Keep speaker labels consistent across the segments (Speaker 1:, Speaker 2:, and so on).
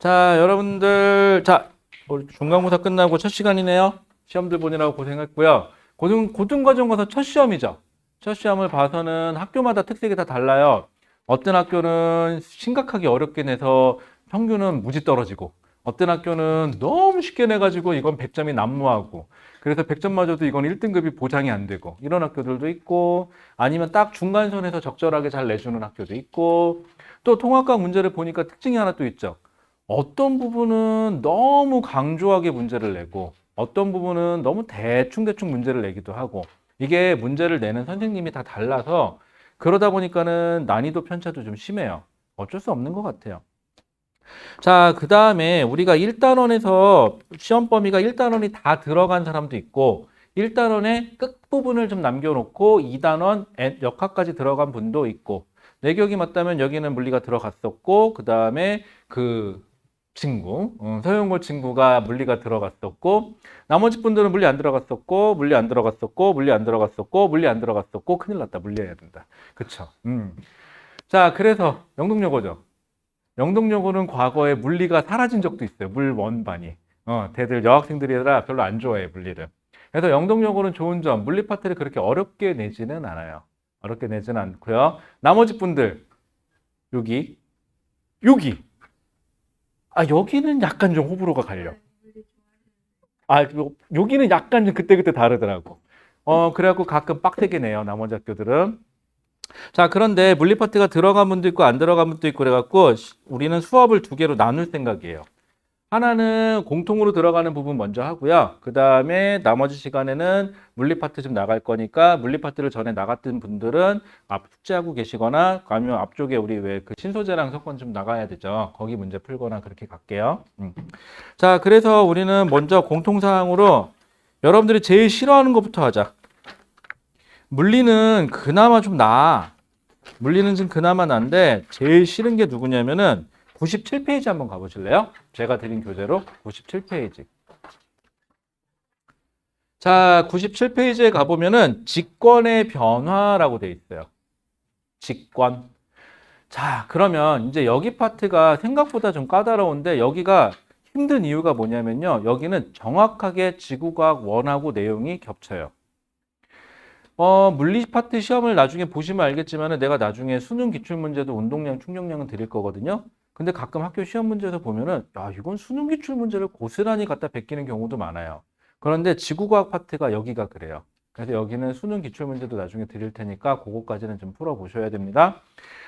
Speaker 1: 자, 여러분들, 자, 우리 중간고사 끝나고 첫 시간이네요. 시험들 보느라고 고생했고요. 고등과정 가서 첫 시험이죠. 첫 시험을 봐서는 학교마다 특색이 다 달라요. 어떤 학교는 심각하게 어렵게 내서 평균은 무지 떨어지고, 어떤 학교는 너무 쉽게 내가지고 이건 100점이 난무하고, 그래서 100점 맞아도 이건 1등급이 보장이 안 되고, 이런 학교들도 있고, 아니면 딱 중간선에서 적절하게 잘 내주는 학교도 있고, 또 통합과 문제를 보니까 특징이 하나 또 있죠. 어떤 부분은 너무 강조하게 문제를 내고 어떤 부분은 너무 대충대충 문제를 내기도 하고 이게 문제를 내는 선생님이 다 달라서 그러다 보니까는 난이도 편차도 좀 심해요. 어쩔 수 없는 것 같아요. 자, 그 다음에 우리가 1단원에서 시험 범위가 1단원이 다 들어간 사람도 있고 1단원의 끝부분을 좀 남겨놓고 2단원 역학까지 들어간 분도 있고 내 기억이 맞다면 여기는 물리가 들어갔었고 그 다음에 그 친구, 서영고 친구가 물리가 들어갔었고 나머지 분들은 물리 안 들어갔었고 물리 안 들어갔었고 물리 안 들어갔었고 물리 안 들어갔었고 큰일 났다. 물리 해야 된다. 그쵸? 자, 그래서 영동여고죠. 영동여고는 과거에 물리가 사라진 적도 있어요. 물 원반이. 대들 여학생들이라 별로 안 좋아해 물리를. 그래서 영동여고는 좋은 점, 물리 파트를 그렇게 어렵게 내지는 않아요. 어렵게 내지는 않고요. 나머지 분들 여기, 여기. 아, 여기는 약간 좀 호불호가 갈려. 아, 여기는 약간 좀 그때그때 다르더라고. 그래갖고 가끔 빡세게 내요. 나머지 학교들은. 자, 그런데 물리 파트가 들어간 분도 있고 안 들어간 분도 있고 그래갖고 우리는 수업을 두 개로 나눌 생각이에요. 하나는 공통으로 들어가는 부분 먼저 하고요. 그 다음에 나머지 시간에는 물리 파트 좀 나갈 거니까 물리 파트를 전에 나갔던 분들은 앞 숙제하고 계시거나 아니면 앞쪽에 우리 왜 그 신소재랑 석권 좀 나가야 되죠. 거기 문제 풀거나 그렇게 갈게요. 자, 그래서 우리는 먼저 공통사항으로 여러분들이 제일 싫어하는 것부터 하자. 물리는 그나마 좀 나아. 물리는 좀 그나마 난데 제일 싫은 게 누구냐면은 97페이지 한번 가보실래요? 제가 드린 교재로 97페이지. 자, 97페이지에 가보면은 직권의 변화라고 돼 있어요. 직권. 자, 그러면 이제 여기 파트가 생각보다 좀 까다로운데 여기가 힘든 이유가 뭐냐면요. 여기는 정확하게 지구과학 원하고 내용이 겹쳐요. 물리 파트 시험을 나중에 보시면 알겠지만 내가 나중에 수능 기출문제도 운동량, 충족량은 드릴 거거든요. 근데 가끔 학교 시험 문제에서 보면은 야, 이건 수능 기출 문제를 고스란히 갖다 베끼는 경우도 많아요. 그런데 지구과학 파트가 여기가 그래요. 그래서 여기는 수능 기출 문제도 나중에 드릴 테니까 그거까지는 좀 풀어보셔야 됩니다.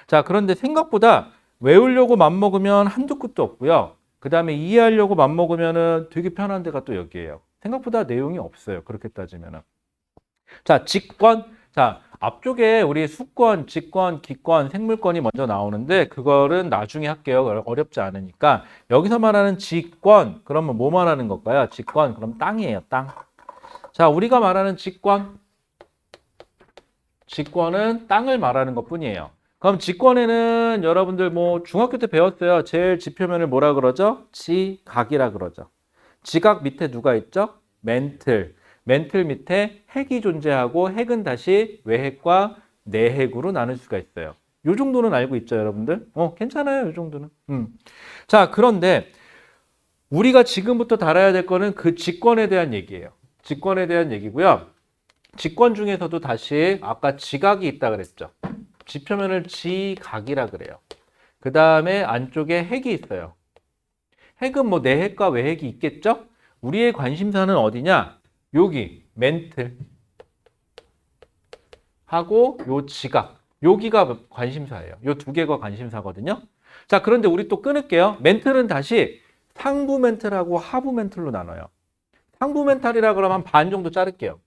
Speaker 1: 자, 그런데 생각보다 외우려고 맘먹으면 한두 끝도 없고요. 그 다음에 이해하려고 맘먹으면은 되게 편한 데가 또 여기예요. 생각보다 내용이 없어요. 그렇게 따지면은. 자, 직권. 자, 앞쪽에 우리 수권, 직권, 기권, 생물권이 먼저 나오는데 그거는 나중에 할게요. 어렵지 않으니까. 여기서 말하는 직권, 그러면 뭐 말하는 걸까요? 직권, 그럼 땅이에요, 땅. 자, 우리가 말하는 직권. 직권은 땅을 말하는 것뿐이에요. 그럼 직권에는 여러분들 뭐 중학교 때 배웠어요. 제일 지표면을 뭐라 그러죠? 지각이라 그러죠. 지각 밑에 누가 있죠? 멘틀. 멘틀 밑에 핵이 존재하고 핵은 다시 외핵과 내핵으로 나눌 수가 있어요. 요 정도는 알고 있죠, 여러분들? 괜찮아요, 요 정도는. 자, 그런데 우리가 지금부터 다뤄야 될 거는 그 직권에 대한 얘기예요. 직권에 대한 얘기고요. 직권 중에서도 다시 아까 지각이 있다 그랬죠. 지표면을 지각이라 그래요. 그 다음에 안쪽에 핵이 있어요. 핵은 뭐 내핵과 외핵이 있겠죠? 우리의 관심사는 어디냐? 여기 멘틀 하고 요 지각. 여기가 관심사예요. 요 두 개가 관심사거든요. 자, 그런데 우리 또 끊을게요. 멘틀은 다시 상부 멘틀하고 하부 멘틀로 나눠요. 상부 멘탈이라 그러면 반 정도 자를게요.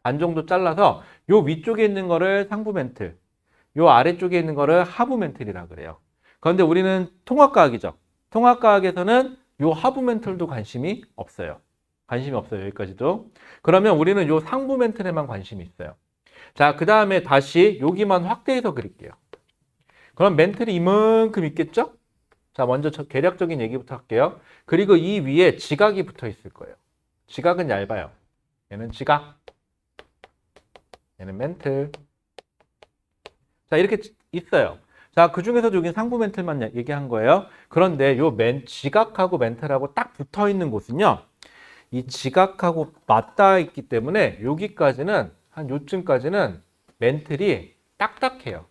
Speaker 1: 반 정도 잘라서 요 위쪽에 있는 거를 상부 멘틀, 요 아래쪽에 있는 거를 하부 멘틀이라 그래요. 그런데 우리는 통합과학이죠. 통합과학에서는 요 하부 멘틀도 관심이 없어요. 관심이 없어요. 여기까지도. 그러면 우리는 요 상부 멘틀에만 관심이 있어요. 자, 그 다음에 다시 여기만 확대해서 그릴게요. 그럼 멘틀이 이만큼 있겠죠? 자, 먼저 계략적인 얘기부터 할게요. 그리고 이 위에 지각이 붙어 있을 거예요. 지각은 얇아요. 얘는 지각. 얘는 멘틀. 자, 이렇게 있어요. 자, 그중에서도 여기 상부 멘틀만 얘기한 거예요. 그런데 요 지각하고 멘틀하고 딱 붙어 있는 곳은요. 이 지각하고 맞닿아 있기 때문에 여기까지는 한 요쯤까지는 멘틀이 딱딱해요.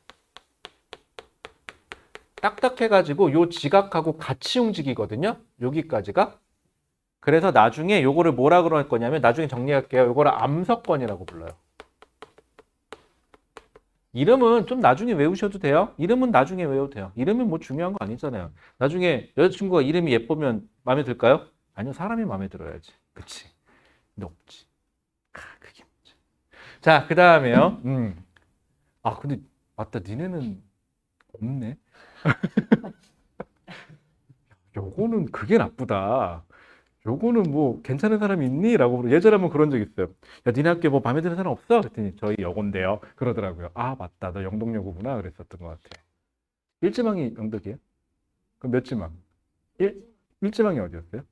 Speaker 1: 딱딱해가지고 요 지각하고 같이 움직이거든요. 여기까지가. 그래서 나중에 요거를 뭐라 그럴 거냐면 나중에 정리할게요. 요거를 암석권이라고 불러요. 이름은 좀 나중에 외우셔도 돼요. 이름은 나중에 외워도 돼요. 이름은 뭐 중요한 거 아니잖아요. 나중에 여자친구가 이름이 예쁘면 마음에 들까요? 아니요, 사람이 마음에 들어야지. 그치? 근데 없지. 그게 문제. 자, 그 다음에요. 아, 근데 맞다. 니네는 없네. 요거는 그게 나쁘다. 요거는 뭐 괜찮은 사람이 있니? 라고 예전에 한번 그런 적 있어요. 야, 니네 학교에 뭐 마음에 드는 사람 없어? 그랬더니 저희 여고인데요. 그러더라고요. 아, 맞다. 너 영동여고구나. 그랬었던 것 같아요. 일지망이 영덕이에요? 그럼 몇 지망? 일지망이 어디였어요?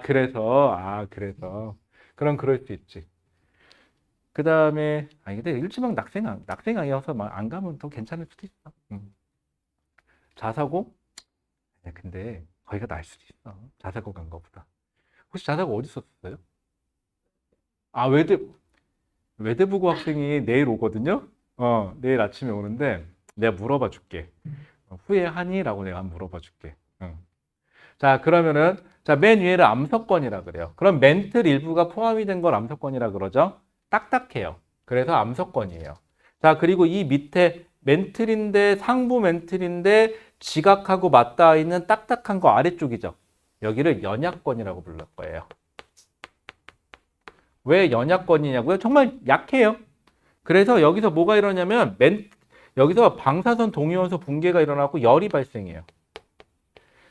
Speaker 1: 그래서. 그럼 그럴 수 있지. 그 다음에, 아니, 근데 일지망 낙생이어서 막 안 가면 더 괜찮을 수도 있어. 자사고? 야, 근데 거기가 나을 수도 있어. 자사고 간 거보다. 혹시 자사고 어디 썼어요? 아, 외대부고 학생이 내일 오거든요? 내일 아침에 오는데 내가 물어봐 줄게. 후회하니? 라고 내가 한번 물어봐 줄게. 응. 자, 그러면은, 자, 맨 위에를 암석권이라 그래요. 그럼 멘틀 일부가 포함이 된 걸 암석권이라 그러죠? 딱딱해요. 그래서 암석권이에요. 자, 그리고 이 밑에 멘틀인데, 상부 멘틀인데, 지각하고 맞닿아 있는 딱딱한 거 아래쪽이죠. 여기를 연약권이라고 불릴 거예요. 왜 연약권이냐고요? 정말 약해요. 그래서 여기서 뭐가 일어나냐면, 여기서 방사선 동위원소 붕괴가 일어나고 열이 발생해요.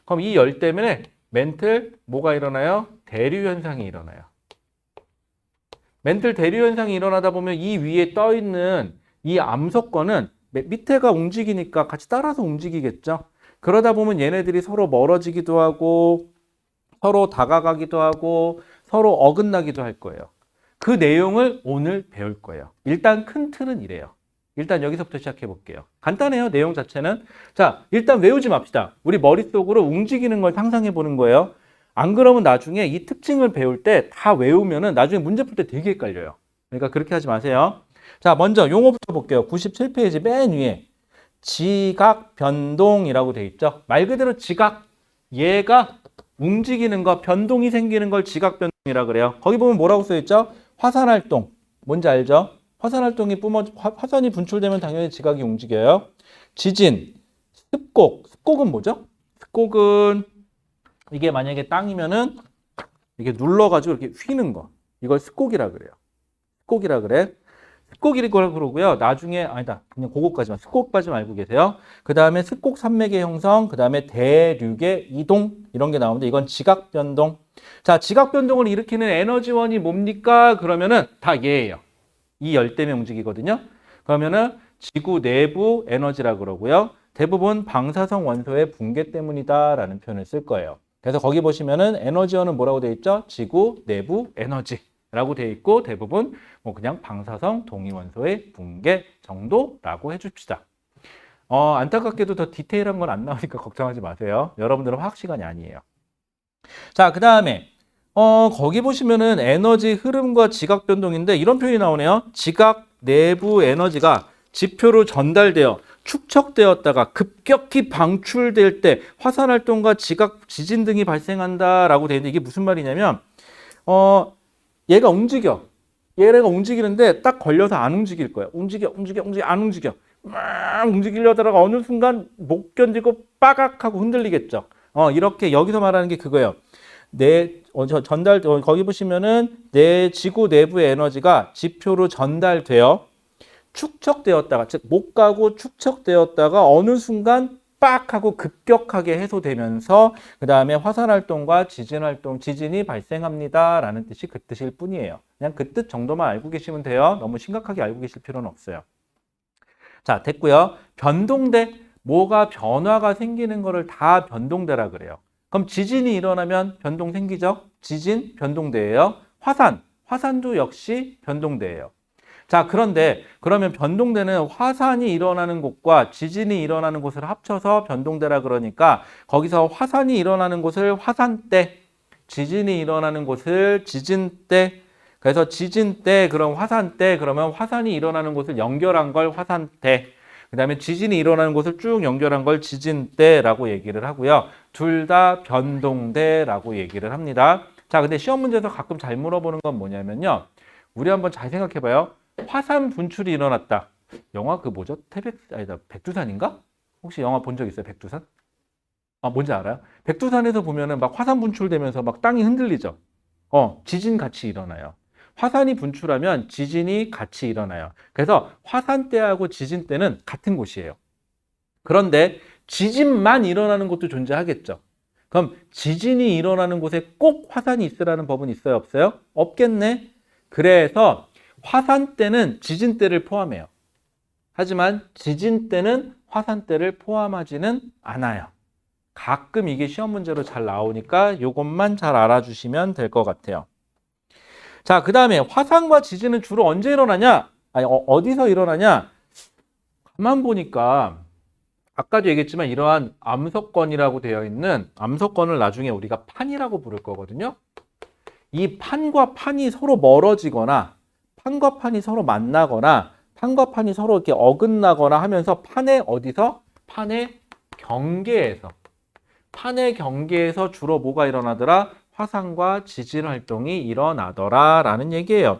Speaker 1: 그럼 이 열 때문에 멘틀 뭐가 일어나요? 대류 현상이 일어나요. 멘틀 대류 현상이 일어나다 보면 이 위에 떠 있는 이 암석권은 밑에가 움직이니까 같이 따라서 움직이겠죠. 그러다 보면 얘네들이 서로 멀어지기도 하고 서로 다가가기도 하고 서로 어긋나기도 할 거예요. 그 내용을 오늘 배울 거예요. 일단 큰 틀은 이래요. 일단 여기서부터 시작해 볼게요. 간단해요, 내용 자체는. 자, 일단 외우지 맙시다. 우리 머릿속으로 움직이는 걸 상상해 보는 거예요. 안 그러면 나중에 이 특징을 배울 때 다 외우면은 나중에 문제 풀 때 되게 헷갈려요. 그러니까 그렇게 하지 마세요. 자, 먼저 용어부터 볼게요. 97페이지 맨 위에 지각 변동이라고 돼 있죠. 말 그대로 지각. 얘가 움직이는 거, 변동이 생기는 걸 지각 변동이라 그래요. 거기 보면 뭐라고 써 있죠? 화산 활동. 뭔지 알죠? 화산 활동이 화산이 분출되면 당연히 지각이 움직여요. 지진, 습곡. 습곡은 뭐죠? 습곡은 이게 만약에 땅이면은 이게 눌러가지고 이렇게 휘는 거. 이걸 습곡이라 그래요. 습곡이라 그래. 습곡이라고 그러고요. 나중에 아니다. 그냥 그거까지만. 습곡까지만 알고 계세요. 그 다음에 습곡 산맥의 형성, 그 다음에 대륙의 이동 이런 게 나오는데 이건 지각 변동. 자, 지각 변동을 일으키는 에너지원이 뭡니까? 그러면은 다 얘예요. 이 열 때문에 움직이거든요. 그러면은 지구 내부 에너지라 그러고요. 대부분 방사성 원소의 붕괴 때문이다라는 표현을 쓸 거예요. 그래서 거기 보시면은 에너지원은 뭐라고 되어 있죠? 지구 내부 에너지라고 되어 있고 대부분 뭐 그냥 방사성 동위원소의 붕괴 정도라고 해줍시다. 안타깝게도 더 디테일한 건 안 나오니까 걱정하지 마세요. 여러분들은 화학 시간이 아니에요. 자, 그 다음에 거기 보시면은 에너지 흐름과 지각 변동인데 이런 표현이 나오네요. 지각 내부 에너지가 지표로 전달되어 축적되었다가 급격히 방출될 때 화산 활동과 지각, 지진 등이 발생한다라고 되어 있는데 이게 무슨 말이냐면 얘가 움직여. 얘가 움직이는데 딱 걸려서 안 움직일 거야. 움직여, 안 움직여. 막 움직이려다가 어느 순간 못 견디고 빠각하고 흔들리겠죠. 이렇게 여기서 말하는 게 그거예요. 거기 보시면은 내 지구 내부의 에너지가 지표로 전달되어 축적되었다가, 즉, 못 가고 축적되었다가 어느 순간 빡 하고 급격하게 해소되면서 그 다음에 화산 활동과 지진이 발생합니다. 라는 뜻이 그 뜻일 뿐이에요. 그냥 그 뜻 정도만 알고 계시면 돼요. 너무 심각하게 알고 계실 필요는 없어요. 자, 됐고요. 변동대, 뭐가 변화가 생기는 거를 다 변동대라 그래요. 그럼 지진이 일어나면 변동 생기죠? 지진, 변동대예요. 화산도 역시 변동대예요. 자, 그런데 그러면 변동대는 화산이 일어나는 곳과 지진이 일어나는 곳을 합쳐서 변동대라 그러니까 거기서 화산이 일어나는 곳을 화산대, 지진이 일어나는 곳을 지진대, 그래서 지진대 그럼 화산대 그러면 화산이 일어나는 곳을 연결한 걸 화산대, 그 다음에 지진이 일어나는 곳을 쭉 연결한 걸 지진대라고 얘기를 하고요. 둘 다 변동대라고 얘기를 합니다. 자, 근데 시험 문제에서 가끔 잘 물어보는 건 뭐냐면요. 우리 한번 잘 생각해봐요. 화산 분출이 일어났다. 영화 그 뭐죠? 아니다, 백두산인가? 혹시 영화 본 적 있어요? 백두산? 아, 뭔지 알아요? 백두산에서 보면은 막 화산 분출되면서 막 땅이 흔들리죠. 지진 같이 일어나요. 화산이 분출하면 지진이 같이 일어나요. 그래서 화산대하고 지진대는 같은 곳이에요. 그런데 지진만 일어나는 곳도 존재하겠죠. 그럼 지진이 일어나는 곳에 꼭 화산이 있으라는 법은 있어요? 없어요? 없겠네. 그래서 화산대는 지진대를 포함해요. 하지만 지진대는 화산대를 포함하지는 않아요. 가끔 이게 시험 문제로 잘 나오니까 이것만 잘 알아주시면 될 것 같아요. 자, 그 다음에 화산과 지진은 주로 언제 일어나냐? 아니, 어디서 일어나냐? 가만 보니까 아까도 얘기했지만 이러한 암석권이라고 되어 있는 암석권을 나중에 우리가 판이라고 부를 거거든요. 이 판과 판이 서로 멀어지거나 판과 판이 서로 만나거나 판과 판이 서로 이렇게 어긋나거나 하면서 판의 어디서? 판의 경계에서 주로 뭐가 일어나더라? 화산과 지진 활동이 일어나더라 라는 얘기예요.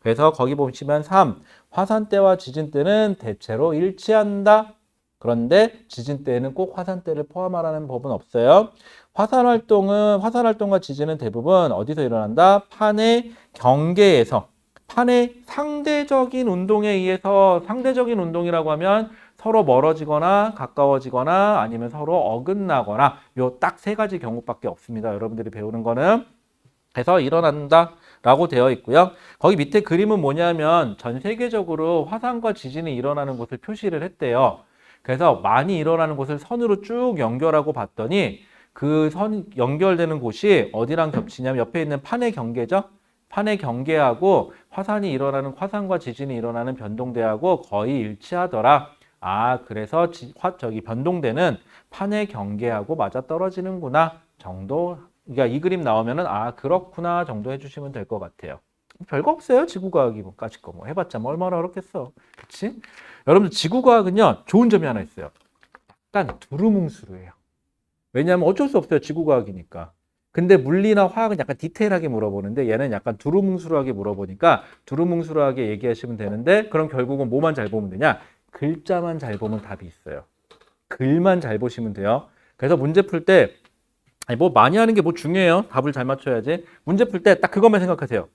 Speaker 1: 그래서 거기 보시면 3. 화산대와 지진대는 대체로 일치한다. 그런데 지진대에는 꼭 화산대를 포함하라는 법은 없어요. 화산 활동과 지진은 대부분 어디서 일어난다? 판의 경계에서, 판의 상대적인 운동에 의해서, 상대적인 운동이라고 하면 서로 멀어지거나 가까워지거나 아니면 서로 어긋나거나 요 딱 세 가지 경우밖에 없습니다. 여러분들이 배우는 거는. 그래서 일어난다라고 되어 있고요. 거기 밑에 그림은 뭐냐면 전 세계적으로 화산과 지진이 일어나는 곳을 표시를 했대요. 그래서 많이 일어나는 곳을 선으로 쭉 연결하고 봤더니 그 선 연결되는 곳이 어디랑 겹치냐면 옆에 있는 판의 경계죠. 판의 경계하고 화산과 지진이 일어나는 변동대하고 거의 일치하더라. 아, 그래서 변동대는 판의 경계하고 맞아떨어지는구나 정도. 그러니까 이 그림 나오면은 아, 그렇구나 정도 해주시면 될 것 같아요. 별거 없어요. 지구과학이까짓 거 뭐 해봤자 뭐 얼마나 어렵겠어. 그렇지? 여러분들 지구과학은요 좋은 점이 하나 있어요. 약간 두루뭉술해요. 왜냐하면 어쩔 수 없어요. 지구과학이니까. 근데 물리나 화학은 약간 디테일하게 물어보는데 얘는 약간 두루뭉술하게 물어보니까 두루뭉술하게 얘기하시면 되는데 그럼 결국은 뭐만 잘 보면 되냐? 글자만 잘 보면 답이 있어요. 글만 잘 보시면 돼요. 그래서 문제 풀 때 뭐 많이 하는 게 뭐 중요해요. 답을 잘 맞춰야지. 문제 풀 때 딱 그것만 생각하세요.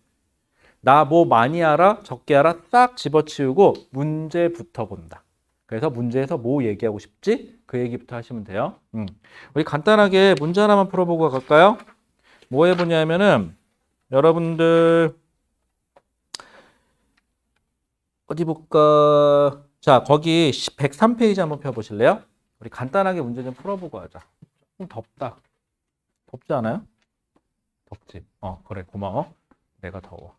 Speaker 1: 나 뭐 많이 알아? 적게 알아? 싹 집어치우고 문제부터 본다. 그래서 문제에서 뭐 얘기하고 싶지? 그 얘기부터 하시면 돼요. 우리 간단하게 문제 하나만 풀어보고 갈까요? 뭐 해보냐면은 여러분들 어디 볼까? 자, 거기 103페이지 한번 펴보실래요? 우리 간단하게 문제 좀 풀어보고 하자. 좀 덥다. 덥지 않아요? 덥지? 그래, 고마워. 내가 더워.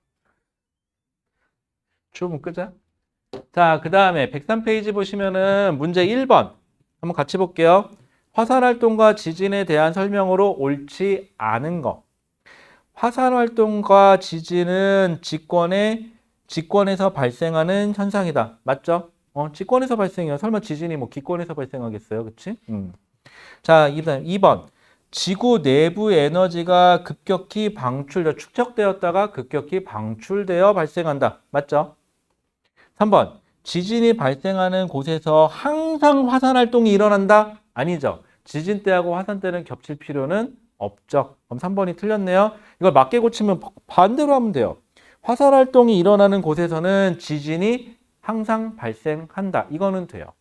Speaker 1: 추우면 끄자. 자, 그 다음에 103페이지 보시면은 문제 1번 한번 같이 볼게요. 화산 활동과 지진에 대한 설명으로 옳지 않은 거. 화산 활동과 지진은 직권에서 발생하는 현상이다. 맞죠? 직권에서 발생해요. 설마 지진이 뭐 기권에서 발생하겠어요? 그치? 자, 2번. 지구 내부 에너지가 축적되었다가 급격히 방출되어 발생한다. 맞죠? 3번. 지진이 발생하는 곳에서 항상 화산 활동이 일어난다? 아니죠. 지진대하고 화산대는 겹칠 필요는 없죠. 그럼 3번이 틀렸네요. 이걸 맞게 고치면 반대로 하면 돼요. 화산 활동이 일어나는 곳에서는 지진이 항상 발생한다. 이거는 돼요.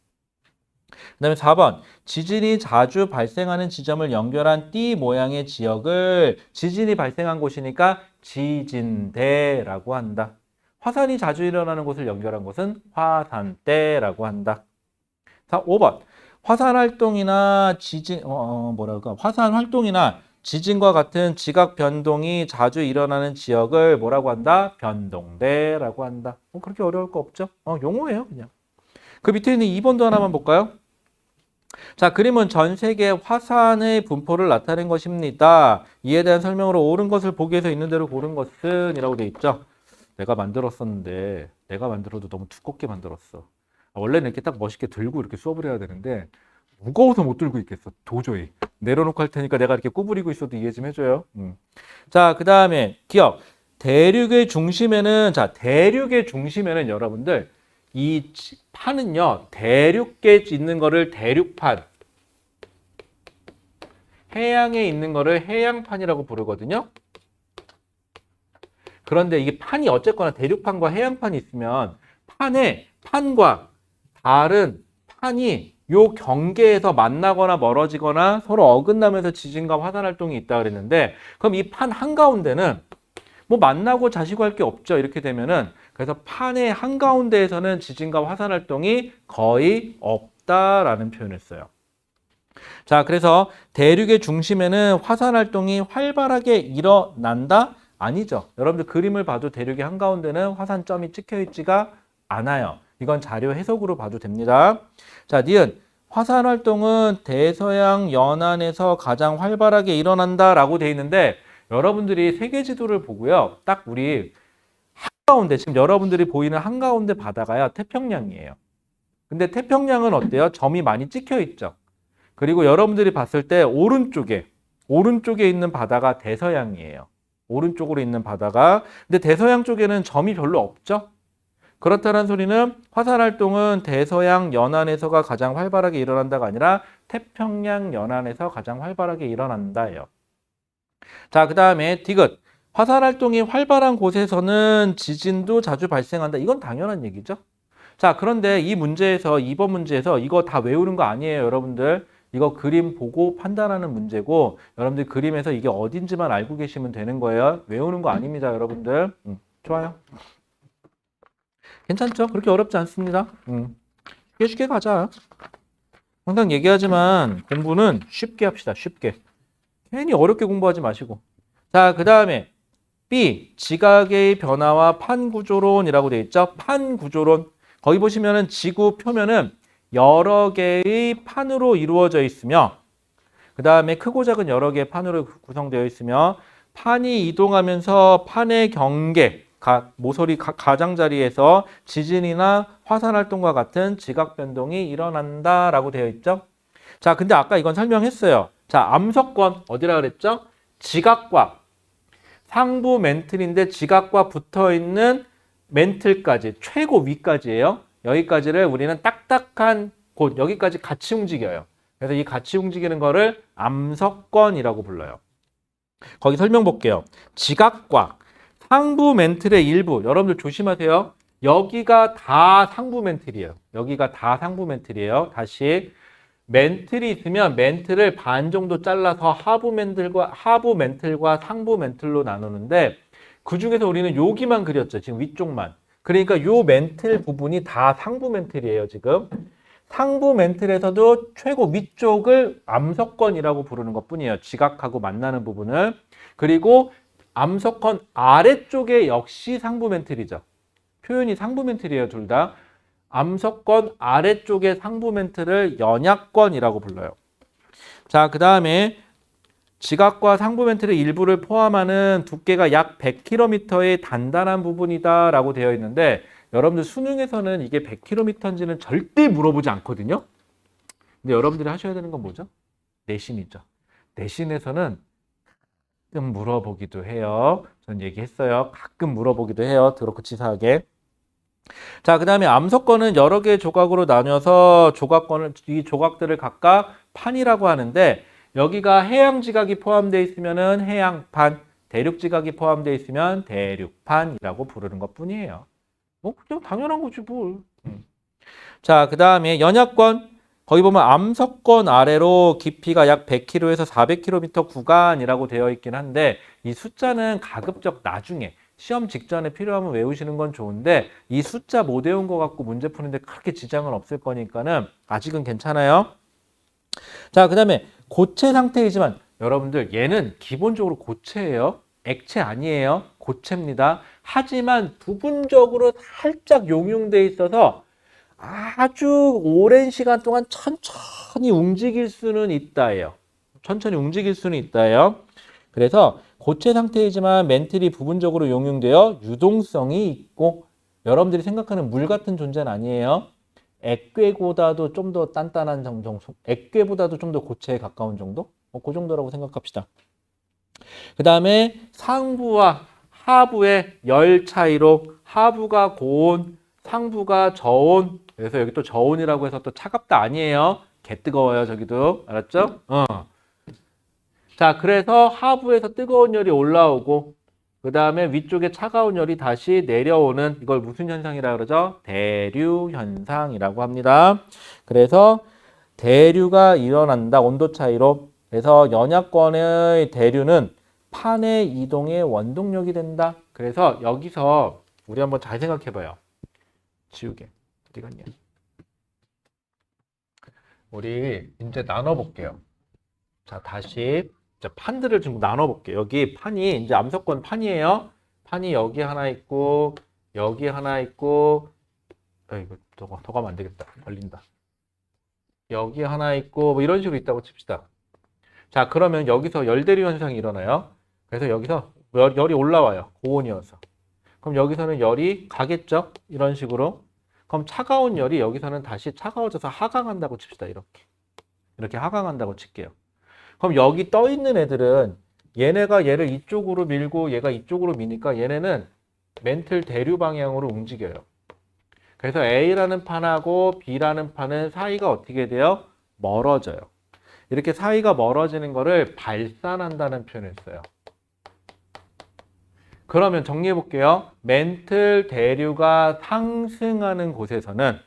Speaker 1: 그 다음에 4번. 지진이 자주 발생하는 지점을 연결한 띠 모양의 지역을 지진이 발생한 곳이니까 지진대라고 한다. 화산이 자주 일어나는 곳을 연결한 곳은 화산대라고 한다. 5번. 화산 활동이나 지진과 같은 지각 변동이 자주 일어나는 지역을 뭐라고 한다? 변동대라고 한다. 그렇게 어려울 거 없죠? 용어예요, 그냥. 그 밑에 있는 2번도 하나만 볼까요? 자, 그림은 전 세계 화산의 분포를 나타낸 것입니다. 이에 대한 설명으로 옳은 것을 보기 위해서 있는 대로 고른 것은 이라고 돼 있죠. 내가 만들었었는데 내가 만들어도 너무 두껍게 만들었어. 원래는 이렇게 딱 멋있게 들고 이렇게 수업을 해야 되는데 무거워서 못 들고 있겠어. 도저히. 내려놓고 할 테니까 내가 이렇게 구부리고 있어도 이해 좀 해줘요. 자, 그 다음에 기억. 대륙의 중심에는 여러분들 이 판은요, 대륙에 있는 거를 대륙판, 해양에 있는 거를 해양판이라고 부르거든요. 그런데 이게 판이 어쨌거나 대륙판과 해양판이 있으면 판과 다른 판이 요 경계에서 만나거나 멀어지거나 서로 어긋나면서 지진과 화산 활동이 있다 그랬는데, 그럼 이 판 한가운데는 뭐 만나고 자시고 할 게 없죠. 이렇게 되면은, 그래서 판의 한가운데에서는 지진과 화산 활동이 거의 없다라는 표현을 써요. 자, 그래서 대륙의 중심에는 화산 활동이 활발하게 일어난다? 아니죠. 여러분들 그림을 봐도 대륙의 한가운데는 화산점이 찍혀 있지가 않아요. 이건 자료 해석으로 봐도 됩니다. 자, 니은. 화산 활동은 대서양 연안에서 가장 활발하게 일어난다라고 돼 있는데, 여러분들이 세계 지도를 보고요. 딱 우리 한가운데, 지금 여러분들이 보이는 한가운데 바다가요, 태평양이에요. 근데 태평양은 어때요? 점이 많이 찍혀 있죠. 그리고 여러분들이 봤을 때 오른쪽에 있는 바다가 대서양이에요. 오른쪽으로 있는 바다가. 근데 대서양 쪽에는 점이 별로 없죠. 그렇다는 소리는 화산 활동은 대서양 연안에서가 가장 활발하게 일어난다가 아니라 태평양 연안에서 가장 활발하게 일어난다예요. 자, 그 다음에 디귿. 화산 활동이 활발한 곳에서는 지진도 자주 발생한다. 이건 당연한 얘기죠. 자, 그런데 이 문제에서 2번 문제에서 이거 다 외우는 거 아니에요, 여러분들. 이거 그림 보고 판단하는 문제고, 여러분들 그림에서 이게 어딘지만 알고 계시면 되는 거예요. 외우는 거 아닙니다, 여러분들. 좋아요. 괜찮죠? 그렇게 어렵지 않습니다. 쉽게 가자. 항상 얘기하지만 공부는 쉽게 합시다. 쉽게. 괜히 어렵게 공부하지 마시고. 자, 그 다음에 B. 지각의 변화와 판구조론이라고 되어 있죠. 판구조론. 거기 보시면은 지구 표면은 여러 개의 판으로 이루어져 있으며, 그 다음에 크고 작은 여러 개의 판으로 구성되어 있으며, 판이 이동하면서 판의 경계, 모서리 가장자리에서 지진이나 화산 활동과 같은 지각 변동이 일어난다라고 되어 있죠. 자, 근데 아까 이건 설명했어요. 자, 암석권 어디라 그랬죠? 지각과 상부 멘틀인데 지각과 붙어 있는 멘틀까지, 최고 위까지예요. 여기까지를 우리는 딱딱한 곳, 여기까지 같이 움직여요. 그래서 이 같이 움직이는 거를 암석권이라고 불러요. 거기 설명 볼게요. 지각과 상부 멘틀의 일부, 여러분들 조심하세요. 여기가 다 상부 멘틀이에요. 여기가 다 상부 멘틀이에요. 다시. 멘틀이 있으면 멘틀을 반 정도 잘라서 하부 멘틀과 상부 멘틀로 나누는데, 그 중에서 우리는 여기만 그렸죠. 지금 위쪽만. 그러니까 요 멘틀 부분이 다 상부 멘틀이에요, 지금. 상부 멘틀에서도 최고 위쪽을 암석권이라고 부르는 것 뿐이에요. 지각하고 만나는 부분을. 그리고 암석권 아래쪽에 역시 상부 멘틀이죠. 표현이 상부 멘틀이에요, 둘 다. 암석권 아래쪽의 상부 멘틀을 연약권이라고 불러요. 자, 그 다음에 지각과 상부 멘틀의 일부를 포함하는 두께가 약 100km의 단단한 부분이다 라고 되어 있는데, 여러분들 수능에서는 이게 100km인지는 절대 물어보지 않거든요. 근데 여러분들이 하셔야 되는 건 뭐죠? 내신이죠. 내신에서는 가끔 물어보기도 해요. 전 얘기했어요. 가끔 물어보기도 해요. 그렇고 치사하게. 자, 그 다음에 암석권은 여러 개의 조각으로 나뉘어서 이 조각들을 각각 판이라고 하는데, 여기가 해양 지각이 포함되어 있으면은 해양판, 대륙 지각이 포함되어 있으면 대륙판이라고 부르는 것 뿐이에요. 뭐 그냥 당연한 거지 뭘. 자, 그 다음에 연약권. 거기 보면 암석권 아래로 깊이가 약 100km에서 400km 구간이라고 되어 있긴 한데, 이 숫자는 가급적 나중에 시험 직전에 필요하면 외우시는 건 좋은데, 이 숫자 못 외운 거 갖고 문제 푸는데 그렇게 지장은 없을 거니까는 아직은 괜찮아요. 자, 그 다음에 고체 상태이지만 여러분들 얘는 기본적으로 고체예요. 액체 아니에요. 고체입니다. 하지만 부분적으로 살짝 용융돼 있어서 아주 오랜 시간 동안 천천히 움직일 수는 있다예요. 천천히 움직일 수는 있다예요. 그래서 고체 상태이지만 멘틀이 부분적으로 용융되어 유동성이 있고 여러분들이 생각하는 물 같은 존재는 아니에요. 액괴보다도 좀 더 단단한 정도, 액괴보다도 좀 더 고체에 가까운 정도? 그 정도라고 생각합시다. 그 다음에 상부와 하부의 열 차이로 하부가 고온, 상부가 저온. 그래서 여기 또 저온이라고 해서 또 차갑다 아니에요. 개 뜨거워요, 저기도. 알았죠? 자, 그래서 하부에서 뜨거운 열이 올라오고 그 다음에 위쪽에 차가운 열이 다시 내려오는 이걸 무슨 현상이라고 그러죠? 대류 현상이라고 합니다. 그래서 대류가 일어난다, 온도 차이로. 그래서 연약권의 대류는 판의 이동의 원동력이 된다. 그래서 여기서 우리 한번 잘 생각해 봐요. 지우개 어디 갔냐? 우리 이제 나눠 볼게요. 자, 다시 자, 판들을 좀 나눠 볼게요. 여기 판이 이제 암석권 판이에요. 판이 여기 하나 있고 여기 하나 있고 이거 더 가면 안 되겠다. 걸린다. 여기 하나 있고 뭐 이런 식으로 있다고 칩시다. 자, 그러면 여기서 열대류 현상이 일어나요. 그래서 여기서 열이 올라와요. 고온이어서. 그럼 여기서는 열이 가겠죠? 이런 식으로. 그럼 차가운 열이 여기서는 다시 차가워져서 하강한다고 칩시다. 이렇게 하강한다고 칠게요. 그럼 여기 떠 있는 애들은 얘네가 얘를 이쪽으로 밀고 얘가 이쪽으로 미니까 얘네는 멘틀 대류 방향으로 움직여요. 그래서 A라는 판하고 B라는 판은 사이가 어떻게 돼요? 멀어져요. 이렇게 사이가 멀어지는 거를 발산한다는 표현을 써요. 그러면 정리해 볼게요. 멘틀 대류가 상승하는 곳에서는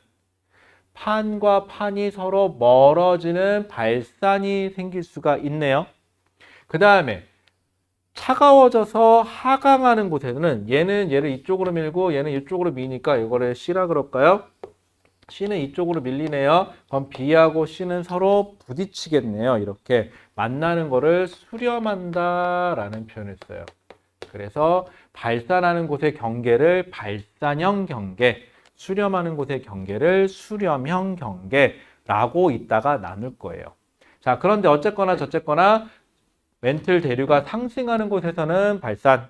Speaker 1: 판과 판이 서로 멀어지는 발산이 생길 수가 있네요. 그 다음에 차가워져서 하강하는 곳에서는 얘는 얘를 이쪽으로 밀고 얘는 이쪽으로 미니까 이거를 C라 그럴까요? C는 이쪽으로 밀리네요. 그럼 B하고 C는 서로 부딪히겠네요. 이렇게 만나는 거를 수렴한다라는 표현을 써요. 그래서 발산하는 곳의 경계를 발산형 경계, 수렴하는 곳의 경계를 수렴형 경계라고 이따가 나눌 거예요. 자, 그런데 어쨌거나 저쨌거나 멘틀 대류가 상승하는 곳에서는 발산,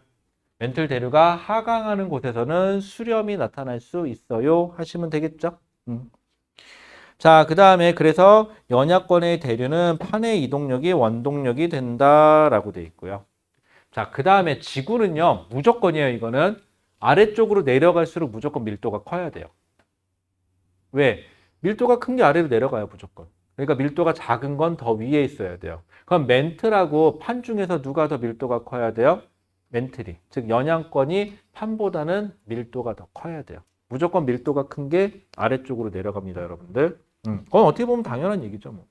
Speaker 1: 멘틀 대류가 하강하는 곳에서는 수렴이 나타날 수 있어요. 하시면 되겠죠? 자, 그 다음에 그래서 연약권의 대류는 판의 이동력이 원동력이 된다라고 되어 있고요. 자, 그 다음에 지구는요, 무조건이에요, 이거는. 아래쪽으로 내려갈수록 무조건 밀도가 커야 돼요. 왜? 밀도가 큰 게 아래로 내려가요, 무조건. 그러니까 밀도가 작은 건 더 위에 있어야 돼요. 그럼 멘틀하고 판 중에서 누가 더 밀도가 커야 돼요? 멘틀이. 즉, 연양권이 판보다는 밀도가 더 커야 돼요. 무조건 밀도가 큰 게 아래쪽으로 내려갑니다, 여러분들. 그건 어떻게 보면 당연한 얘기죠, 뭐.